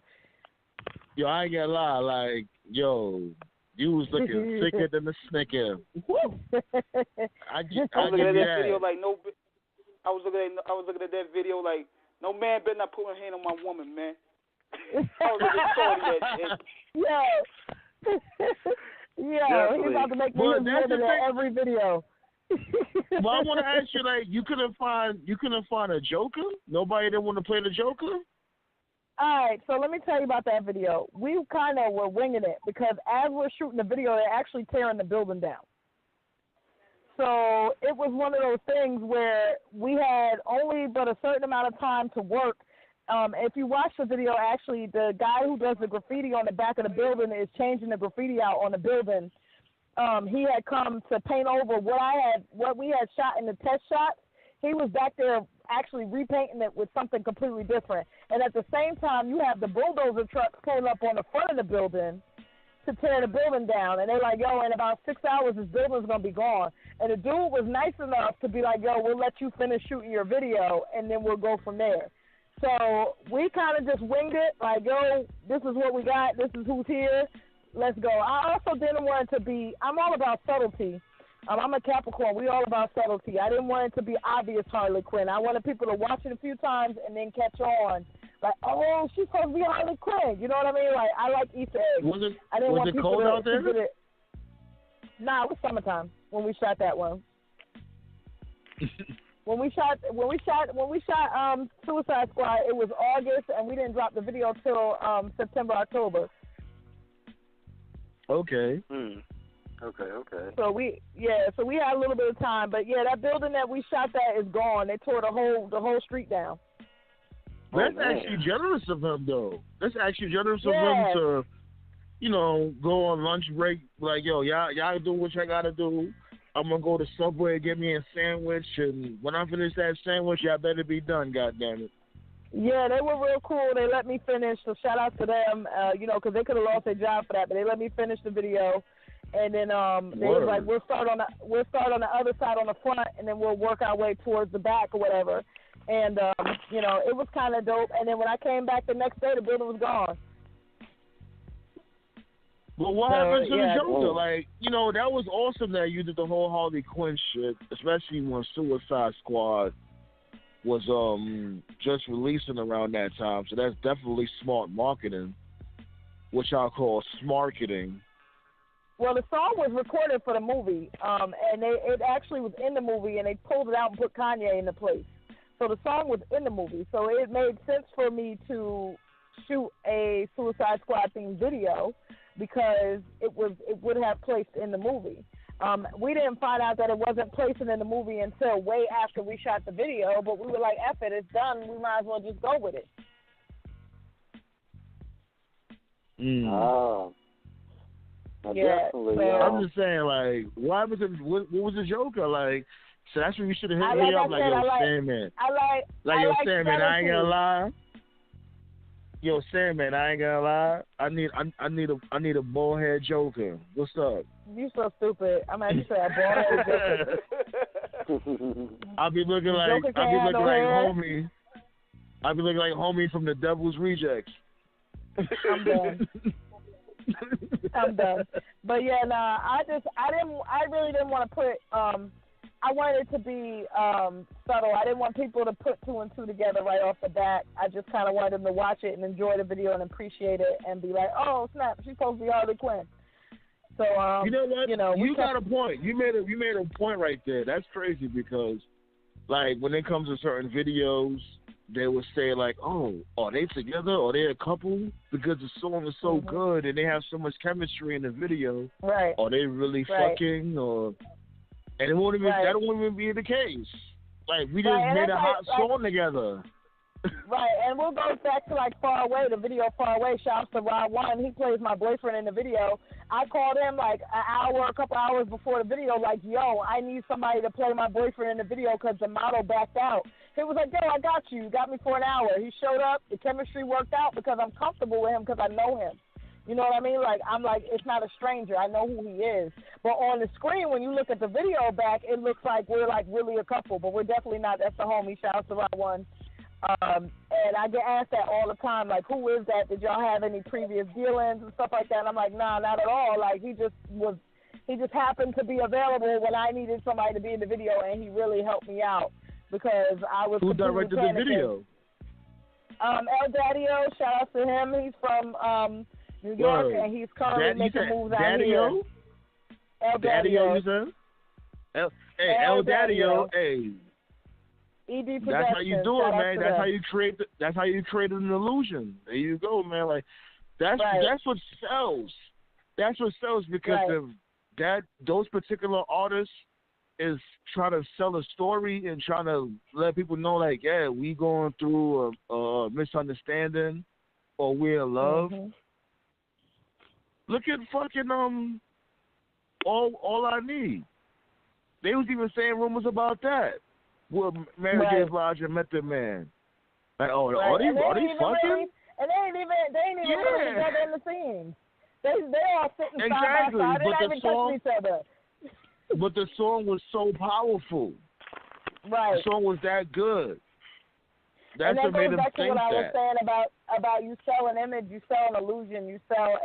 Yo, I ain't gonna lie, you was looking thicker than a snicker. I was looking at that video I was looking at that video no man better not put a hand on my woman, man. I was looking at Yeah, he's about to make me his woman in every video. Well, I want to ask you, you couldn't find a Joker? Nobody didn't want to play the Joker? All right, so let me tell you about that video. We kind of were winging it because as we're shooting the video, they're actually tearing the building down. So it was one of those things where we had only but a certain amount of time to work. If you watch the video, actually, the guy who does the graffiti on the back of the building is changing the graffiti out on the building. He had come to paint over what we had shot in the test shots. He was back there actually repainting it with something completely different. And at the same time, you have the bulldozer trucks pulling up on the front of the building to tear the building down. And they're like, yo, in about 6 hours, this building's going to be gone. And the dude was nice enough to be like, yo, we'll let you finish shooting your video, and then we'll go from there. So we kind of just winged it, yo, this is what we got. This is who's here. Let's go. I also didn't want it to be – I'm all about subtlety. I'm a Capricorn. We all about subtlety. I didn't want it to be obvious Harley Quinn. I wanted people to watch it a few times and then catch on. Oh, she's supposed to be Harley Quinn. You know what I mean? I like Easter eggs. Was it cold out there? Nah, it was summertime when we shot that one. When we shot Suicide Squad, it was August, and we didn't drop the video till September, October. Okay. Okay. So we had a little bit of time, but that building that we shot that is gone. They tore the whole street down. That's actually generous of him, though. That's actually generous of him to, go on lunch break. Yo, y'all do what y'all gotta do. I'm gonna go to Subway and get me a sandwich, and when I finish that sandwich, y'all better be done. Goddamn it. Yeah, they were real cool. They let me finish, so shout out to them. Because they could have lost their job for that, but they let me finish the video. And then they was like, we'll start on the other side on the front, and then we'll work our way towards the back or whatever. And it was kind of dope. And then when I came back the next day, the building was gone. But what happened to the Joker? Like, that was awesome that you did the whole Harley Quinn shit, especially when Suicide Squad was just releasing around that time. So that's definitely smart marketing, which I'll call smarketing. Well, the song was recorded for the movie, and it actually was in the movie, and they pulled it out and put Kanye in the place. So the song was in the movie, so it made sense for me to shoot a Suicide Squad themed video because it would have placed in the movie. We didn't find out that it wasn't placing in the movie until way after we shot the video, but we were like, F it, it's done. We might as well just go with it. Oh. Yeah, I'm just saying, like, what was the Joker? Like, so that's when you should have hit me up, like, yo, Sandman. Yo, Sandman, I ain't gonna lie. Yo, Sandman, I ain't gonna lie. I need a bald head Joker. What's up? You so stupid. I'm actually say a bald head Joker. I'll be looking like homie. I'll be looking like homie from the Devil's Rejects. I'm done. I'm done. But yeah, I really didn't want to put. I wanted it to be subtle. I didn't want people to put two and two together right off the bat. I just kind of wanted them to watch it and enjoy the video and appreciate it and be like, oh snap, she's supposed to be Harley Quinn. So you know what? You got a point. You made a point right there. That's crazy because, like, when it comes to certain videos, they would say like, "Oh, are they together? Are they a couple?" Because the song is so good and they have so much chemistry in the video. Right. Are they really fucking? Or and it won't even that won't even be the case. Like we just made a hot song together. Right, and we'll go back to like Far Away, the video Far Away. Shouts to Rod One. He plays my boyfriend in the video. I called him like a couple hours before the video, like, yo, I need somebody to play my boyfriend in the video because the model backed out. He was like, yo, I got you. You got me for an hour. He showed up. The chemistry worked out because I'm comfortable with him because I know him. You know what I mean? Like, I'm like, it's not a stranger. I know who he is. But on the screen, when you look at the video back, it looks like we're like really a couple, but we're definitely not. That's the homie. Shout out to Rod One. And I get asked that all the time, like, who is that? Did y'all have any previous dealings and stuff like that? And I'm like, nah, not at all. Like, he just happened to be available when I needed somebody to be in the video, and he really helped me out because I was. Who directed the video? El Daddio, shout out to him. He's from New York, and he's currently making moves out here. El Daddio, you said? El Daddio, hey. ED that's how you do it, man. That's how you create. That's how you create an illusion. There you go, man. Like that's what sells. That's what sells because those particular artists is trying to sell a story and trying to let people know, like, yeah, we going through a misunderstanding or we're in love. Mm-hmm. Look at fucking all I need. They was even saying rumors about that. Well, Mary J. Blige and Method Man. Like, are they fucking? And they ain't even really together in the scenes. They all sitting side by side. They not even touching each other. But the song was so powerful. Right. The song was that good. That's what made them think that. And that goes back to what I was saying about you sell an image, you sell an illusion, you sell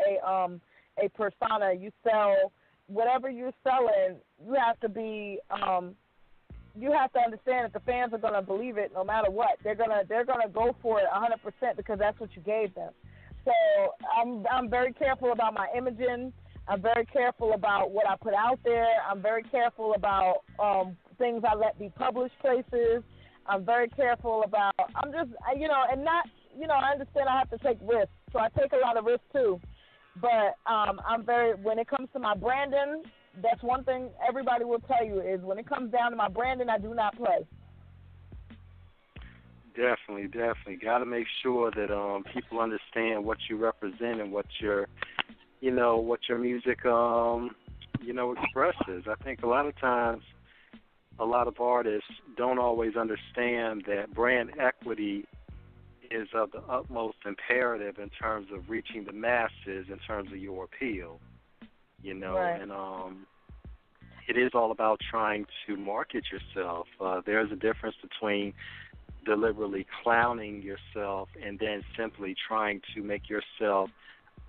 a persona, you sell whatever you're selling. You have to be you have to understand that the fans are going to believe it no matter what. They're gonna go for it 100% because that's what you gave them. So I'm very careful about my imaging. I'm very careful about what I put out there. I'm very careful about things I let be published places. I'm very careful about. I'm just and not I understand I have to take risks, so I take a lot of risks too. But I'm very when it comes to my branding. That's one thing everybody will tell you is when it comes down to my branding, I do not play. Definitely. Got to make sure that people understand what you represent and what your music, expresses. I think a lot of times, a lot of artists don't always understand that brand equity is of the utmost imperative in terms of reaching the masses, in terms of your appeal, you know, right. and it is all about trying to market yourself. There's a difference between deliberately clowning yourself and then simply trying to make yourself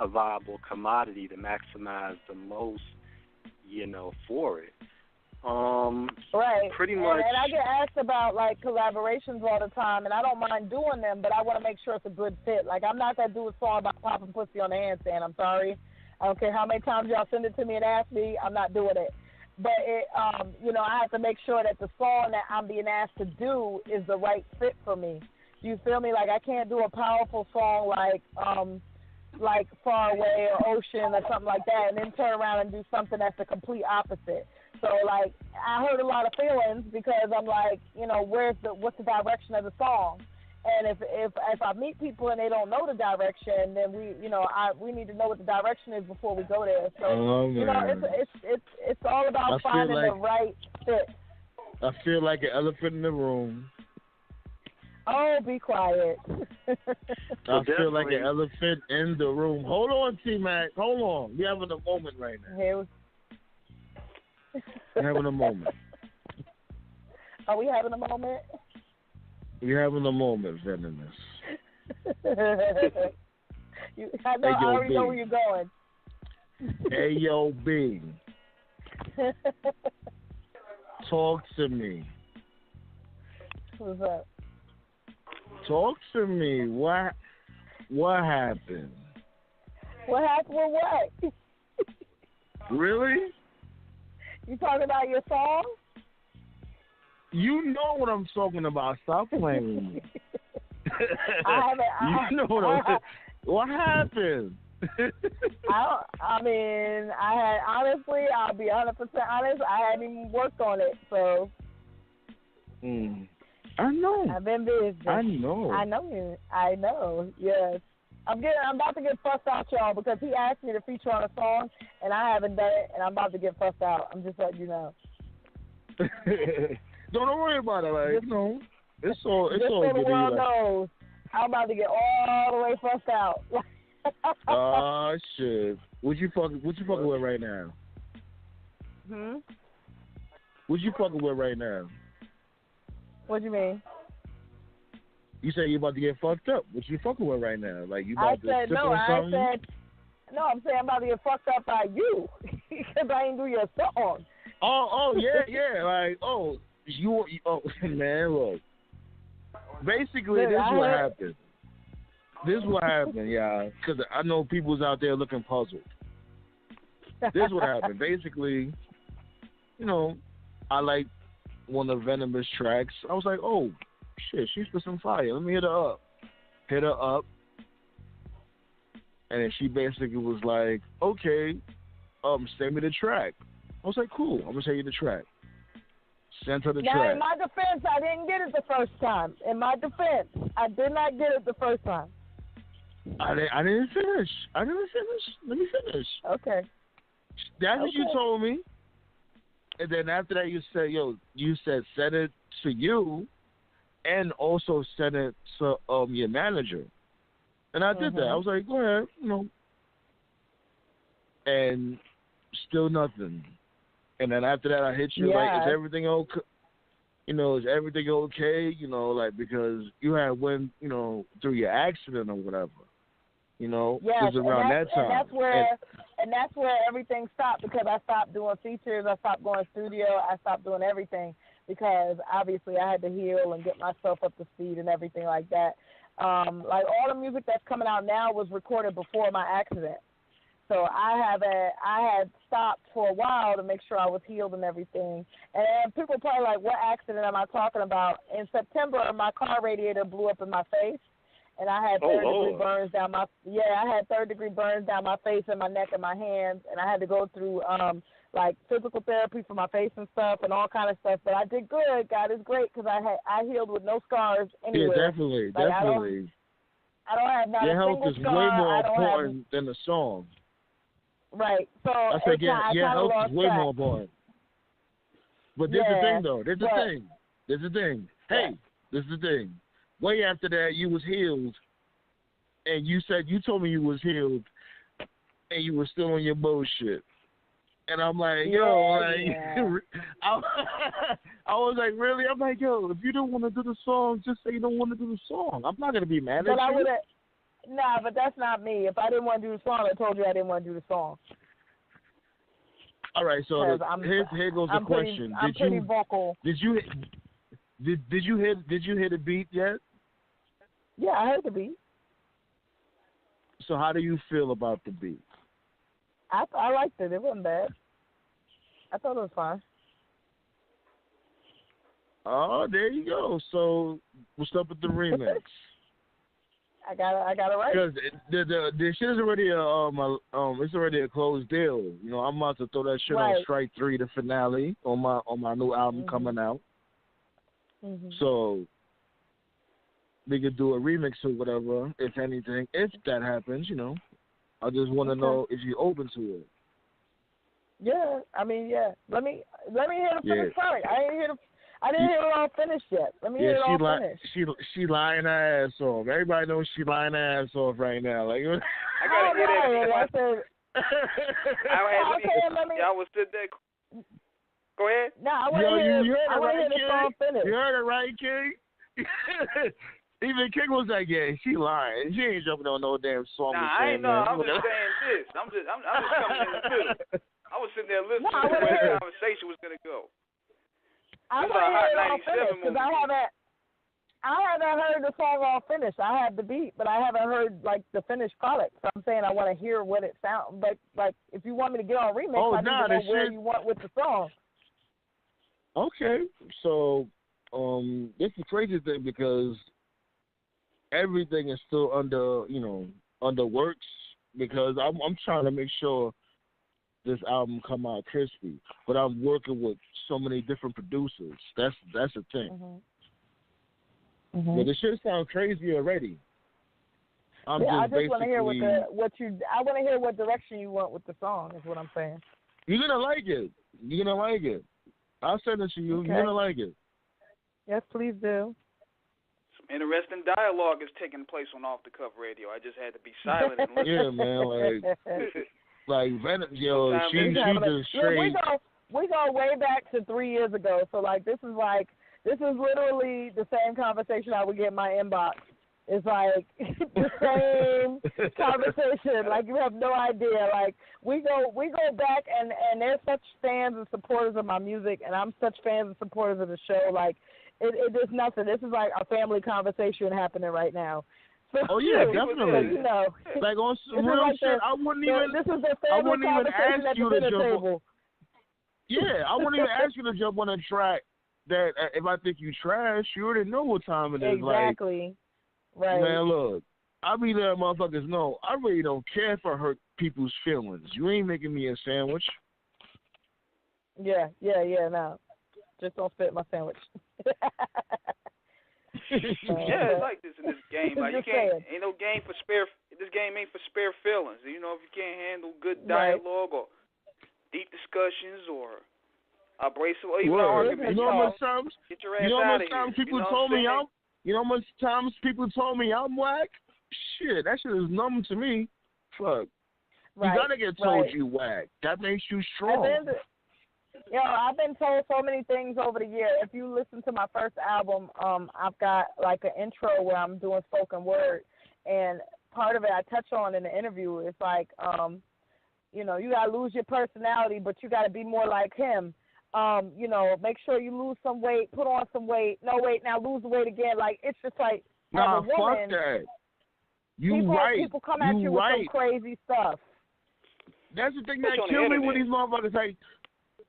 a viable commodity to maximize the most, you know, for it. Right. Pretty much. And I get asked about, like, collaborations all the time, and I don't mind doing them, but I want to make sure it's a good fit. Like, I'm not going to do a song about popping pussy on the handstand. I'm sorry. I don't care how many times y'all send it to me and ask me. I'm not doing it. But, you know, I have to make sure that the song that I'm being asked to do is the right fit for me. You feel me? Like, I can't do a powerful song like Far Away or Ocean or something like that and then turn around and do something that's the complete opposite. So, like, I hurt a lot of feelings because I'm like, you know, what's the direction of the song? And if I meet people and they don't know the direction, then we need to know what the direction is before we go there. So, you know, it's all about finding the right fit. I feel like an elephant in the room. Oh, be quiet. I feel like an elephant in the room. Hold on, T-Mac. Hold on. We're having a moment right now. We're having a moment. Are we having a moment? We're having a moment, Venomiss. I already know where you're going. Hey, yo, B. Talk to me. What's up? Talk to me. What happened? What happened with what? Really? You talking about your song? You know what I'm talking about. Stop playing with me. You know what I'm saying. What happened? I mean, honestly, I'll be 100% honest, I hadn't even worked on it, so. I know. I've been busy. I know, yes. I'm about to get fussed out, y'all, because he asked me to feature on a song, and I haven't done it, and I'm about to get fussed out. I'm just letting you know. Don't worry about it. Like, it's all good. So the world knows, I'm about to get all the way fussed out. Oh, shit. What you fucking with right now? What you fucking with right now? What do you mean? You said you about to get fucked up. What you fucking with right now? Like, you about to sip on something? I'm saying I'm about to get fucked up by you because I ain't do your song. Oh, yeah. Like, man, look. Basically, this is what happened. This is what happened, yeah, because I know people's out there looking puzzled. This is what happened. Basically, I like one of Venomiss tracks. I was like, oh, shit, she's for some fire. Let me hit her up. Hit her up. And then she basically was like, okay, send me the track. I was like, cool, I'm going to send you the track. Sent her the track. Now, in my defense, I didn't get it the first time. In my defense, I did not get it the first time. I didn't finish. Let me finish. Okay. That's what you told me. And then after that, you said send it to you and also send it to your manager. And I did that. I was like, go ahead, And still nothing. And then after that, I hit you like, is everything okay? Is everything okay? Like, because you had went, through your accident or whatever. It was around that time. And that's where everything stopped, because I stopped doing features, I stopped going studio, I stopped doing everything because obviously I had to heal and get myself up to speed and everything like that. Like all the music that's coming out now was recorded before my accident. So I had stopped for a while to make sure I was healed and everything. And people are probably like, what accident am I talking about? In September, my car radiator blew up in my face. And I had third-degree burns down my face and my neck and my hands, and I had to go through like physical therapy for my face and stuff and all kind of stuff. But I did good. God is great because I healed with no scars anywhere. Yeah, definitely. I don't have not your a health single is scar. way more important than the song. Right. So I said, your health is way more important. But there's the thing, though. There's the thing. Hey, this is the thing. way after that, you was healed, and you told me you was healed, and you were still on your bullshit. And I'm like, I was like, really? I'm like, yo, if you don't want to do the song, just say you don't want to do the song. I'm not gonna be mad at you. Nah, but that's not me. If I didn't want to do the song, I told you I didn't want to do the song. All right, so here goes the question. I'm pretty vocal. Did you hear the beat yet? Yeah, I heard the beat. So how do you feel about the beat? I liked it. It wasn't bad. I thought it was fine. Oh, there you go. So what's up with the remix? I got it right. Because the shit is already it's already a closed deal. You know, I'm about to throw that shit on Strike 3, the finale on my new album coming out. Mm-hmm. So we could do a remix or whatever, if anything, if that happens. You know, I just want to know if you're open to it. Yeah, I mean, yeah. Let me hear the finished part. I didn't hear it all finished yet. Let me hear it all finished. She lying her ass off. Everybody knows she lying her ass off right now. Like I gotta hear that. I was sit there. Go ahead. No, I want to hear the song finished. You heard it right, King? Even King was like, yeah, she lying. She ain't jumping on no damn song. Nah, I ain't know. I'm just saying this. I'm just coming in the middle. I was sitting there listening to where the conversation was gonna go. I want to hear it all finished because I haven't heard the song all finished. I have the beat, but I haven't heard like the finished product. So I'm saying I want to hear what it sounds. But like, if you want me to get on remix, I need to know where you want with the song. Okay, so this is the crazy thing because everything is still under works because I'm trying to make sure this album come out crispy, but I'm working with so many different producers. That's the thing. Mm-hmm. But the shit sounds crazy already. I just want to hear I want to hear what direction you want with the song. Is what I'm saying. You're gonna like it. You're gonna like it. I'll send it to you. Okay. You're gonna like it. Yes, please do. Some interesting dialogue is taking place on Off the Cuff Radio. I just had to be silent and listen. Yeah, man. Like Venom, she just straight. We go way back to 3 years ago. So like this is literally the same conversation I would get in my inbox. It's like the same conversation. Like you have no idea. Like we go back and they're such fans and supporters of my music, and I'm such fans and supporters of the show. Like it is nothing. This is like a family conversation happening right now. Oh yeah, definitely. Like on some real shit, I wouldn't even ask you to jump on. Yeah, I wouldn't even ask you to jump on a track that if I think you trash, you already know what time it is. Exactly. Right. Man, look, I be letting motherfuckers know I really don't care if I hurt people's feelings. You ain't making me a sandwich. Yeah, no. Just don't spit my sandwich. Yeah, it's like this in this game. Like you can't, ain't no game for spare. This game ain't for spare feelings. You know, if you can't handle good dialogue or deep discussions or abrasive or even arguments, you know how much times people told me I'm whack. Shit, that shit is numb to me. Fuck, you gotta get told you whack. That makes you strong. I've been told so many things over the year. If you listen to my first album, I've got like an intro where I'm doing spoken word, and part of it I touch on in the interview. It's like, you gotta lose your personality, but you gotta be more like him. Make sure you lose some weight, put on some weight. No, wait, now lose the weight again. Like it's just like as a woman, fuck that. People come at you with some crazy stuff. That's the thing that kills me with these motherfuckers. Like.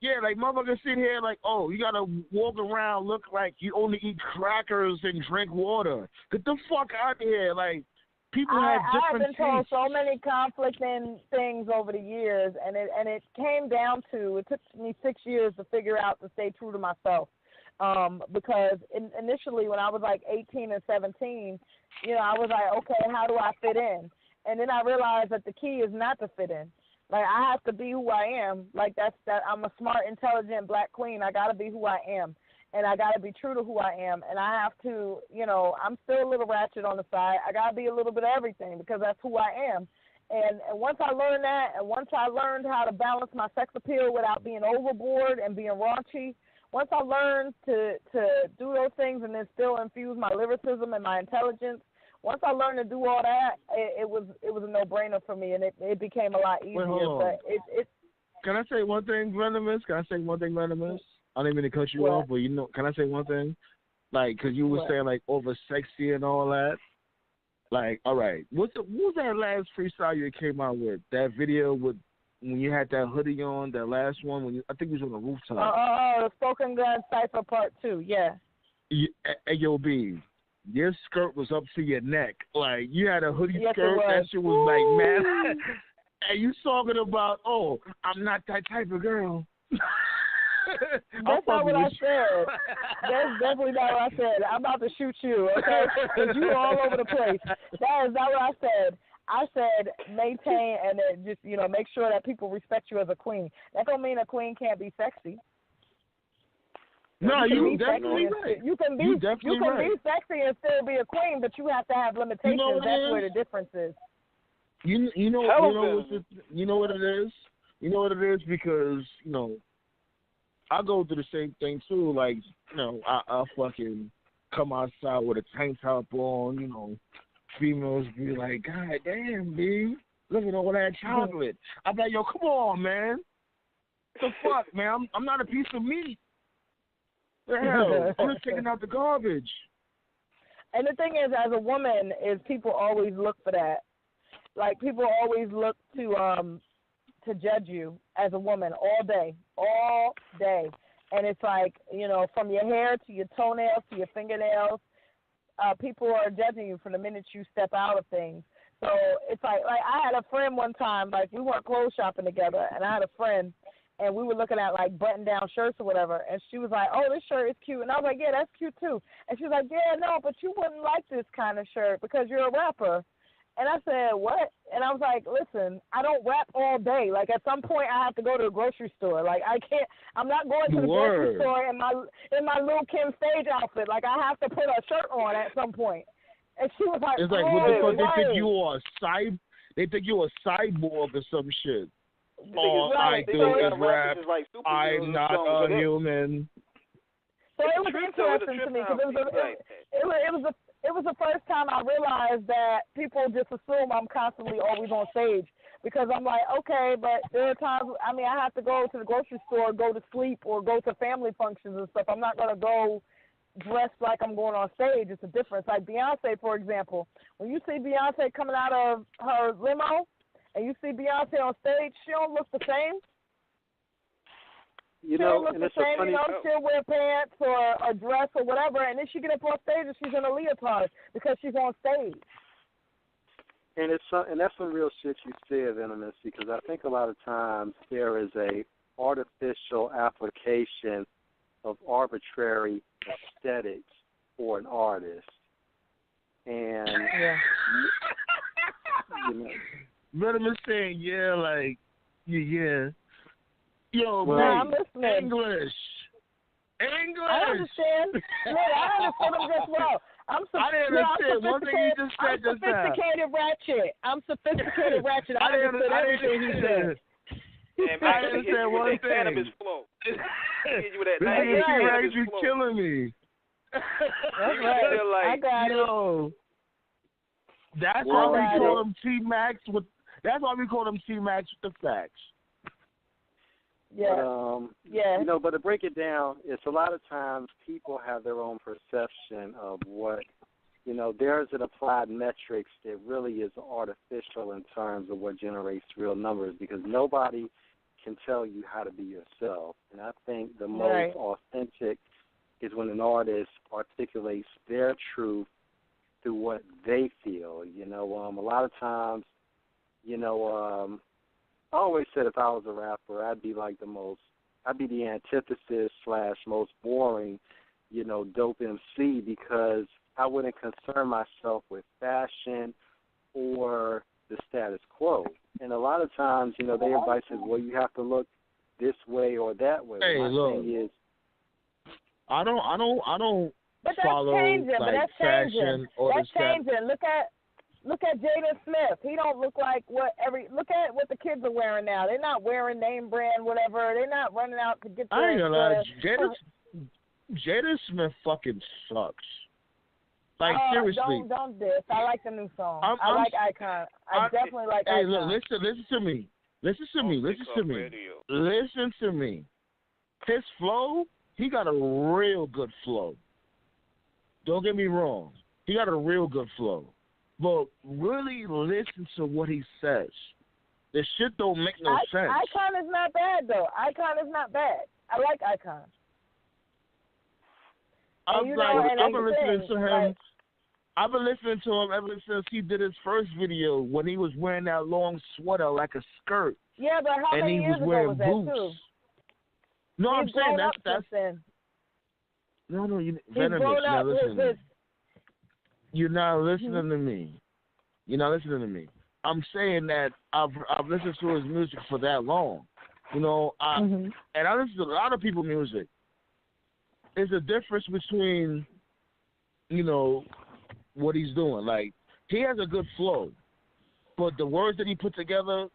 Yeah, like motherfuckers sit here like, oh, you gotta walk around look like you only eat crackers and drink water. Get the fuck out of here. Like, people have different tastes. I've been told so many conflicting things over the years, and it came down to, it took me 6 years to figure out to stay true to myself. Because initially when I was like 18 and 17, I was like, okay, how do I fit in? And then I realized that the key is not to fit in. Like, I have to be who I am. Like, I'm a smart, intelligent black queen. I got to be who I am. and I got to be true to who I am. And I have to, you know, I'm still a little ratchet on the side. I got to be a little bit of everything because that's who I am. And once I learned that, and once I learned how to balance my sex appeal without being overboard and being raunchy, once I learned to do those things and then still infuse my lyricism and my intelligence, once I learned to do all that, it was a no-brainer for me, and it became a lot easier. But it Can I say one thing, Venomiss? I didn't mean to cut you off, but you know, can I say one thing? Like, because you were saying like over sexy and all that. Like, all right, what was that last freestyle you came out with? That video with when you had that hoodie on, that last one when I think it was on the rooftop. The Spoken Gun Cypher Part 2, yeah. AOB, your skirt was up to your neck. Like, you had a hoodie yes, skirt. That shit was like mad. And you talking about, oh, I'm not that type of girl. That's not what I said. That's definitely not what I said. I'm about to shoot you, okay? Because you all over the place. That is not what I said. I said maintain and then just, you know, make sure that people respect you as a queen. That don't mean a queen can't be sexy. No, you definitely right. You can be sexy and still be a queen, but you have to have limitations. You know that's where the difference is. You know what it is? You know what it is? Because, you know, I go through the same thing too. Like, you know, I fucking come outside with a tank top on, you know, females be like, God damn, B, look at all that chocolate. I'm like, yo, come on, man. What the fuck, man? I'm not a piece of meat. The hell? I'm just taking out the garbage. And the thing is, as a woman, is people always look for that. Like, people always look to judge you as a woman all day. And it's like, you know, from your hair to your toenails to your fingernails, people are judging you from the minute you step out of things. So it's like I had a friend one time, like we went clothes shopping together, and I had a friend, and we were looking at like button-down shirts or whatever, and she was like, oh, this shirt is cute. And I was like, yeah, that's cute too. And she was like, yeah, no, but you wouldn't like this kind of shirt because you're a rapper. And I said, what? And I was like, listen, I don't rap all day. Like, at some point, I have to go to the grocery store. Like, I'm not going to the grocery store in my Lil' Kim stage outfit. Like, I have to put a shirt on at some point. And she was like, it's like, what the fuck? They think you are They think you're a cyborg or some shit. All I do is rap. I'm not a human. So it was interesting to me because it was the first time I realized that people just assume I'm constantly always on stage because I'm like, okay, but there are times, I mean, I have to go to the grocery store, go to sleep, or go to family functions and stuff. I'm not going to go dressed like I'm going on stage. It's a difference. Like Beyonce, for example. When you see Beyonce coming out of her limo and you see Beyonce on stage, she don't look the same. You know, and it's a funny. You know, she'll wear pants or a dress or whatever, and then she get up on stage and she's in a leotard because she's on stage. And that's some real shit you said, Venomiss, because I think a lot of times there is a artificial application of arbitrary aesthetics for an artist, and you know, Venomiss saying, yeah, like, yeah. Yo, well, I'm listening. English. I understand. Look, I understand him just well. I didn't understand. One thing you just said just now. I'm sophisticated ratchet. I understood everything he said. I understand one thing. Cannabis flow. You're killing me. That's right. I got it. That's why we call him T-Max with. That's why we call him T-Max with the facts. Yeah. But, you know, but to break it down, it's a lot of times people have their own perception of what, you know, there's an applied metrics that really is artificial in terms of what generates real numbers because nobody can tell you how to be yourself. And I think the most authentic is when an artist articulates their truth through what they feel. You know, a lot of times, you know, I always said if I was a rapper, I'd be the antithesis / most boring, you know, dope MC because I wouldn't concern myself with fashion or the status quo. And a lot of times, you know, they advise says, well, you have to look this way or that way. Hey, My look. thing is, I don't But that's follow changing. like But that's fashion changing. or That's this changing. Look at Jaden Smith. He don't look like look at what the kids are wearing now. They're not wearing name brand whatever. They're not running out to get I ain't gonna lie, Jaden Smith fucking sucks. Like seriously. Don't diss. I like the new song. I like Icon. I definitely like Icon. Hey, look, listen to me. Listen to me. His flow, he got a real good flow. Don't get me wrong. He got a real good flow. But really listen to what he says. This shit don't make no sense. Icon is not bad, though. Icon is not bad. I like Icon. I've been listening to him. I've been listening to him ever since he did his first video when he was wearing that long sweater like a skirt. Yeah, but how many years ago was that, too? No, I'm saying that's No, Venomiss. Now listen. You're not listening to me. You're not listening to me. I'm saying that I've listened to his music for that long. You know, and I listen to a lot of people's music. There's a difference between, you know, what he's doing. Like, he has a good flow, but the words that he put together,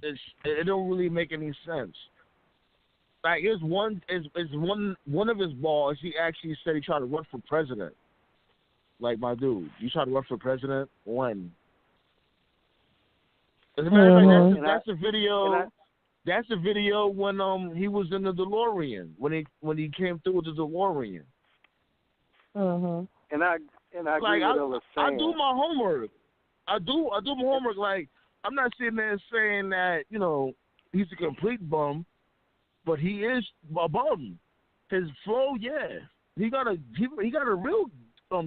it don't really make any sense. Like, here's one of his bars. He actually said he tried to run for president. Like, my dude, you tried to run for president when? As a matter of fact, that's a video. That's a video when he was in the DeLorean when he came through with the DeLorean. And I agree with Ella saying. I do my homework. I do my homework. Like, I'm not sitting there saying that, you know, he's a complete bum, but he is a bum. His flow, yeah, he got a real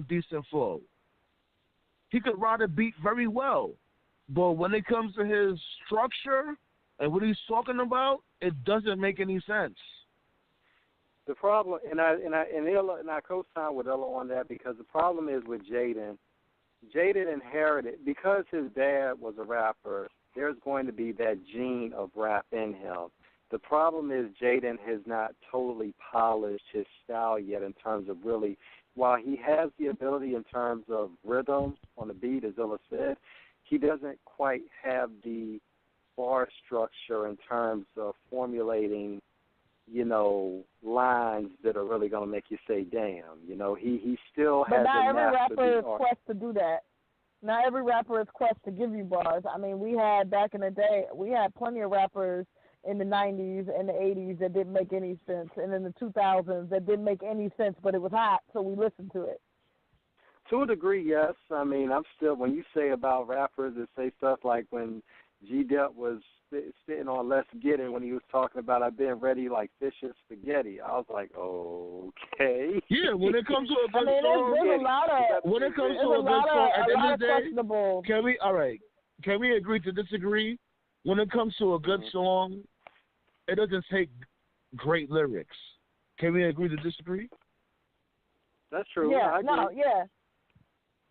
decent flow. He could ride a beat very well, but when it comes to his structure and what he's talking about, it doesn't make any sense. The problem, and I co-sign with Ella on that, because the problem is with Jaden. Jaden inherited, because his dad was a rapper, there's going to be that gene of rap in him. The problem is Jaden has not totally polished his style yet in terms of really, while he has the ability in terms of rhythm on the beat, as Ella said, he doesn't quite have the bar structure in terms of formulating, you know, lines that are really going to make you say, damn. You know, he still has a master. But not every rapper is quest to do that. Not every rapper is quest to give you bars. I mean, we had, back in the day, we had plenty of rappers in the 90s and the 80s that didn't make any sense, and in the 2000s that didn't make any sense, but it was hot, so we listened to it. To a degree, yes. I mean, I'm still, when you say about rappers that say stuff like when G-Dep was sitting on Let's Get It when he was talking about I've been ready like fish and spaghetti, I was like, okay. Yeah, when it comes to a good song, there's a lot of, when it comes to a good song, at the end of the day, can we agree to disagree? When it comes to a good song, it doesn't take great lyrics. Can we agree to disagree? That's true. Yeah,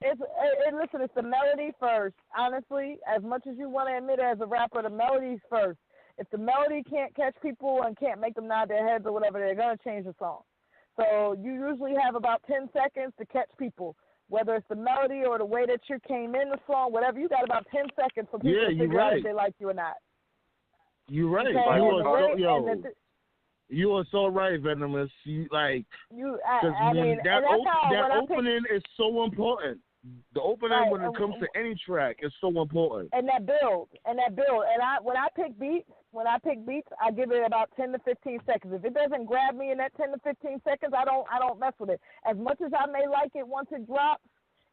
listen, it's the melody first. Honestly, as much as you want to admit it as a rapper, the melody's first. If the melody can't catch people and can't make them nod their heads or whatever, they're going to change the song. So you usually have about 10 seconds to catch people. Whether it's the melody or the way that you came in the song, whatever, you got about 10 seconds for people to figure out if they like you or not. You're right. Okay? You are so right, Venomiss. That opening is so important. The opening when it comes to any track is so important. And that build. And when I pick beats, I give it about 10 to 15 seconds. If it doesn't grab me in that 10 to 15 seconds, I don't mess with it. As much as I may like it once it drops,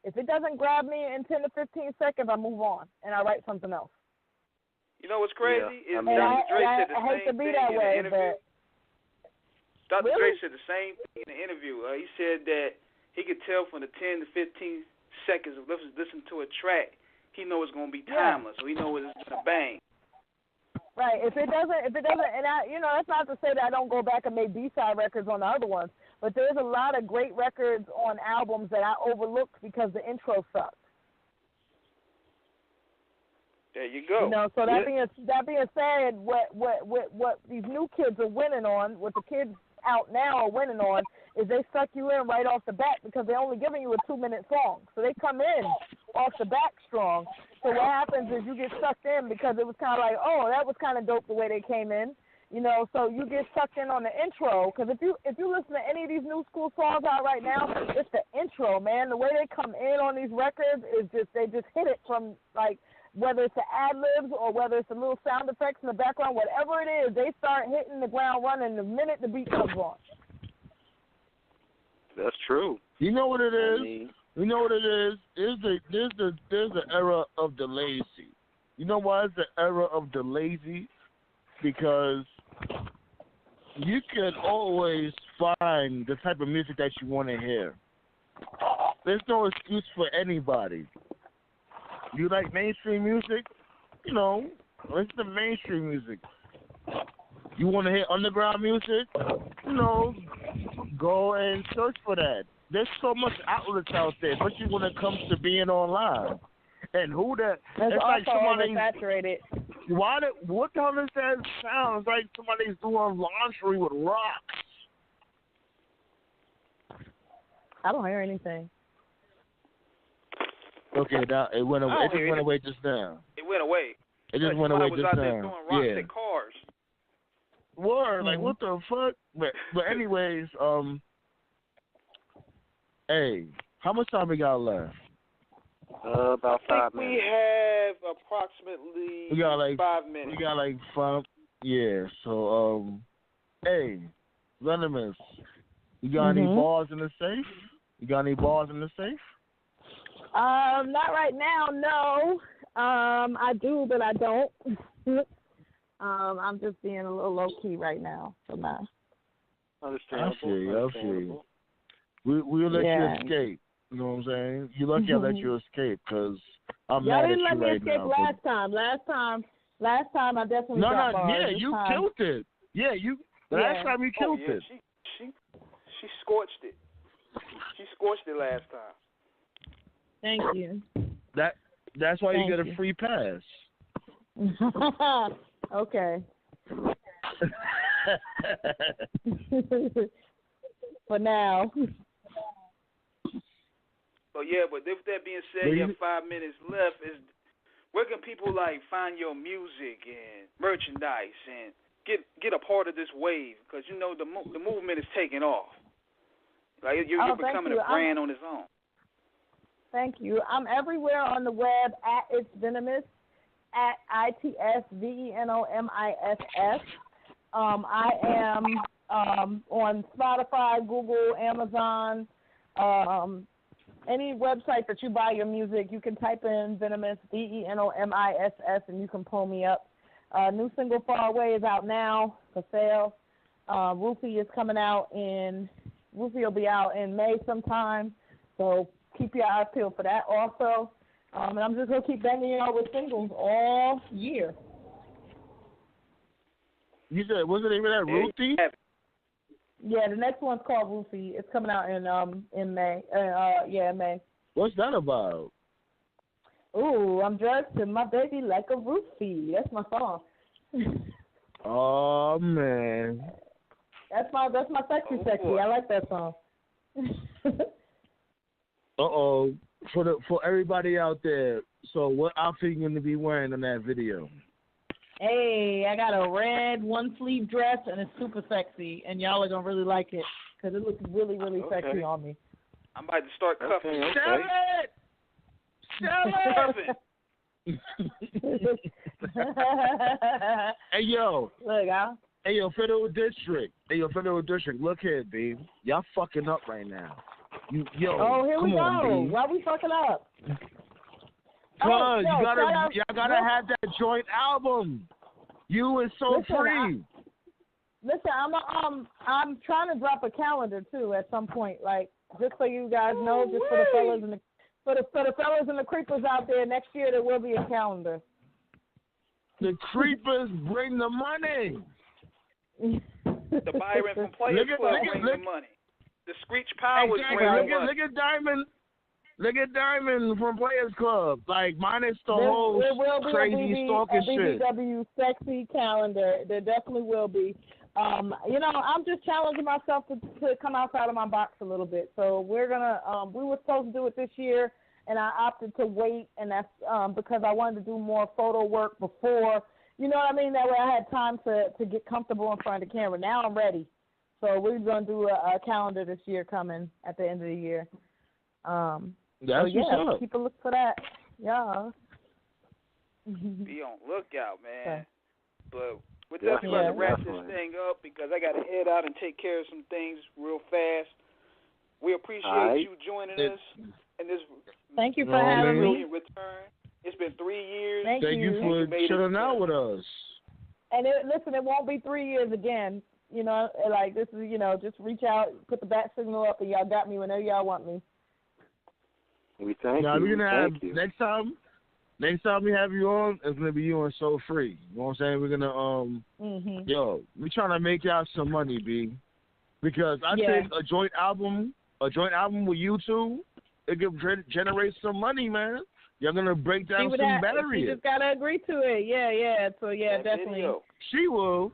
if it doesn't grab me in 10 to 15 seconds, I move on and I write something else. You know what's crazy? Yeah. Dr. Dre said the I hate same to be thing that in way, the interview. Dr. Really? Dre said the same thing in the interview. He said that he could tell from the 10 to 15 seconds of listening to a track, he knows it's going to be timeless, so he knows it's going to bang. Right. If it doesn't, and that's not to say that I don't go back and make B-side records on the other ones, but there's a lot of great records on albums that I overlooked because the intro sucked. There you go. You know, so that being said, what these new kids are winning on, what the kids out now are winning on, is they suck you in right off the bat because they're only giving you a 2-minute song. So they come in off the bat strong. So what happens is you get sucked in because it was kind of like, oh, that was kind of dope the way they came in. You know, so you get sucked in on the intro. Because if you listen to any of these new school songs out right now, it's the intro, man. The way they come in on these records is just, they just hit it from, like, whether it's the ad-libs or whether it's the little sound effects in the background, whatever it is, they start hitting the ground running the minute the beat comes on. That's true. You know what it is? You know what it is? There's the era of the lazy. You know why it's the era of the lazy? Because you can always find the type of music that you want to hear. There's no excuse for anybody. You like mainstream music? You know, listen to mainstream music. You want to hear underground music? You know, go and search for that. There's so much outlets out there, especially when it comes to being online. And who that? It's like somebody oversaturated. What the hell does that sound? It's like somebody's doing laundry with rocks. I don't hear anything. Okay, now it went away. It just went away just now. It went away. It just went away just now. Somebody was out there doing rocks at cars. Word, like what the fuck? But anyways, hey, how much time we got left? About 5 minutes. We have approximately 5 minutes. We got like 5. Yeah. So hey, Venomiss, you got any balls in the safe? You got any balls in the safe? Not right now, no. I do, but I don't. I'm just being a little low key right now. So now. Understandable. I feel you. We'll let you escape. You know what I'm saying? You're lucky I let you escape because I'm mad at you right now. Y'all didn't let me escape last time. I definitely got bars. Yeah, you killed it. Yeah, last time you killed it. She scorched it. She scorched it last time. Thank you. That's why you get a free pass. Okay. For now. So yeah, but with that being said, you have 5 minutes left. Where can people find your music and merchandise and get a part of this wave? Because you know the movement is taking off. Like you're becoming a brand on its own. Thank you. I'm everywhere on the web at It's Venomiss, at ITSVENOMISS. I am on Spotify, Google, Amazon, any website that you buy your music. You can type in Venomiss, VENOMISS, and you can pull me up. New single Far Away is out now for sale. Roofie is coming out Roofie will be out in May sometime, so keep your eyes peeled for that also. And I'm just going to keep banging y'all with singles all year. You said, what's the name of that, Roofie? Yeah, the next one's called Roofie. It's coming out in May. May. What's that about? Ooh, I'm dressed to my baby like a roofie. That's my song. Oh man. That's my sexy. I like that song. For everybody out there, so what outfit are you going to be wearing in that video? Hey, I got a red one-sleeve dress, and it's super sexy, and y'all are going to really like it, because it looks really, really sexy on me. I'm about to start cuffing. Sell it! Hey, yo. Look, Hey, yo, Federal District. Look here, B. Y'all fucking up right now. Here we go. Why we fucking up? Cause y'all gotta have that joint album. You is so free. Listen, I'm trying to drop a calendar too at some point, just so you guys know, just for the fellas and the fellas and the creepers out there. Next year there will be a calendar. The creepers bring the money. The Byron from Players Club bring the money. The Screech Powers bring the money. Look at Diamond from Players Club. Minus the whole crazy stalking shit. There will be a BBW sexy calendar. There definitely will be. I'm just challenging myself to come outside of my box a little bit. So we're gonna. We were supposed to do it this year, and I opted to wait, and that's because I wanted to do more photo work before. You know what I mean? That way I had time to get comfortable in front of the camera. Now I'm ready. So we're gonna do a calendar this year coming at the end of the year. That's what's up. Keep a look for that. Yeah. Be on lookout, man. Okay. But we're definitely going to wrap this thing up because I got to head out and take care of some things real fast. We appreciate you joining us in this. Thank you for having me. Return. It's been 3 years. Thank you for chilling out with us. And listen, it won't be 3 years again. This is, just reach out, put the bat signal up, and y'all got me whenever y'all want me. We thank you. We're gonna have next time we have you on, it's gonna be you on So Free. You know what I'm saying? We're gonna we're trying to make y'all some money, B. Because I think a joint album with you two, it could generate some money, man. You're gonna break down some barriers. You just gotta agree to it. Yeah. So definitely. Video. She will.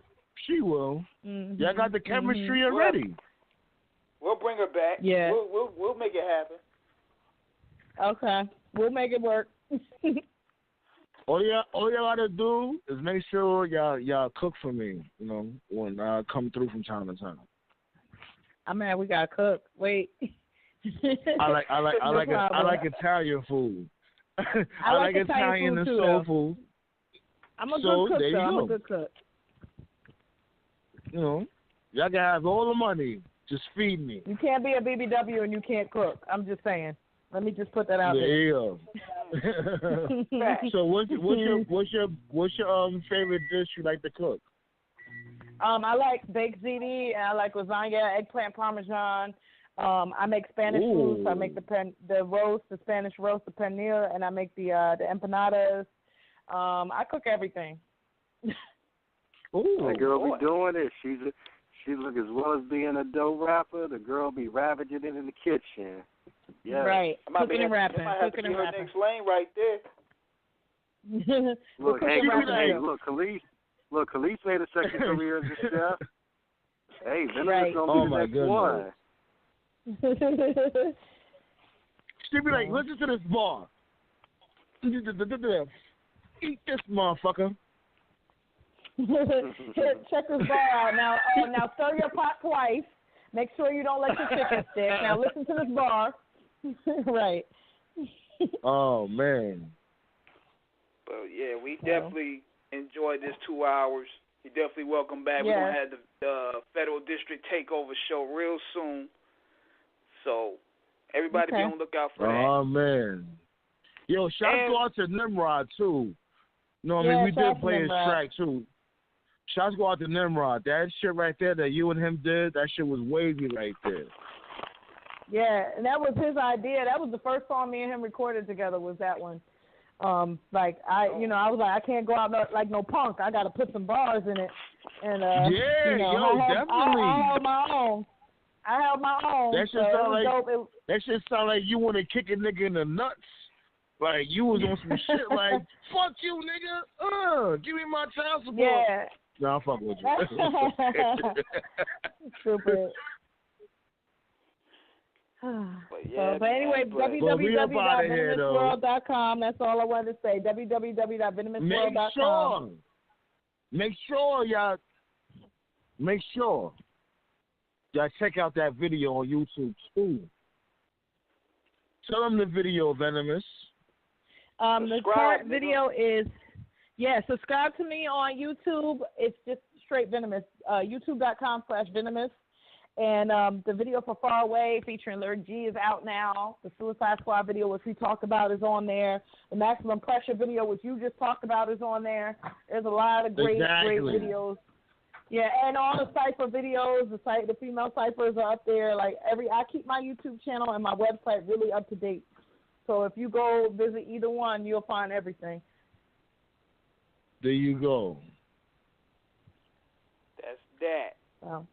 Mm-hmm. Y'all got the chemistry already. We'll bring her back. Yeah. We'll make it happen. Okay. We'll make it work. All y'all gotta do is make sure y'all cook for me, when I come through from time to time. We gotta cook. Wait. I like Italian food. I like Italian and soul food. I'm a good cook, though. I'm a good cook. Y'all can have all the money. Just feed me. You can't be a BBW and you can't cook. I'm just saying. Let me just put that out there. Yeah. So what's your favorite dish you like to cook? I like baked ziti, and I like lasagna, eggplant parmesan. I make Spanish food. So I make the Spanish roast, the pernil, and I make the empanadas. I cook everything. That girl be doing it. She look as well as being a dough rapper. The girl be ravaging it in the kitchen. Yeah. Right. Cooking and rapping. Cooking and rapping. Next lane right there. Look, Khalees made a second career as a chef. Hey, Venomiss gonna be the next one. She be like, listen to this bar. Eat this motherfucker. Check this bar out. Now stir your pot twice. Make sure you don't let your chicken stick. Now listen to this bar. Right. Oh, man. But, yeah, we definitely enjoyed this 2 hours. You're definitely welcome back. We're going to have the Federal District Takeover show real soon. So, everybody be on the lookout for that. Oh, man. Yo, shout out to Nimrod, too. We did play his track, too. Shots go out to Nimrod. That shit right there that you and him did, that shit was wavy right there. Yeah, and that was his idea. That was the first song me and him recorded together was that one. I was like, I can't go out like no punk. I got to put some bars in it. And definitely. I held my own. That shit sound like you want to kick a nigga in the nuts. Like you was on some shit like, fuck you, nigga. Give me my child support. Yeah. No, I'm fucking with you. Stupid. But anyway, www.venomissworld.com. That's all I wanted to say. www.venomissworld.com. Make sure y'all check out that video on YouTube too. Tell them the video, Venomiss. The current video is, subscribe to me on YouTube. It's just straight Venomiss. YouTube.com/Venomiss. And the video for Far Away featuring Lyric G is out now. The Suicide Squad video, which we talked about, is on there. The Maximum Pressure video, which you just talked about, is on there. There's a lot of great videos. Yeah, and all the Cypher videos, the female Cyphers are up there. I keep my YouTube channel and my website really up to date. So if you go visit either one, you'll find everything. There you go. That's that. Wow.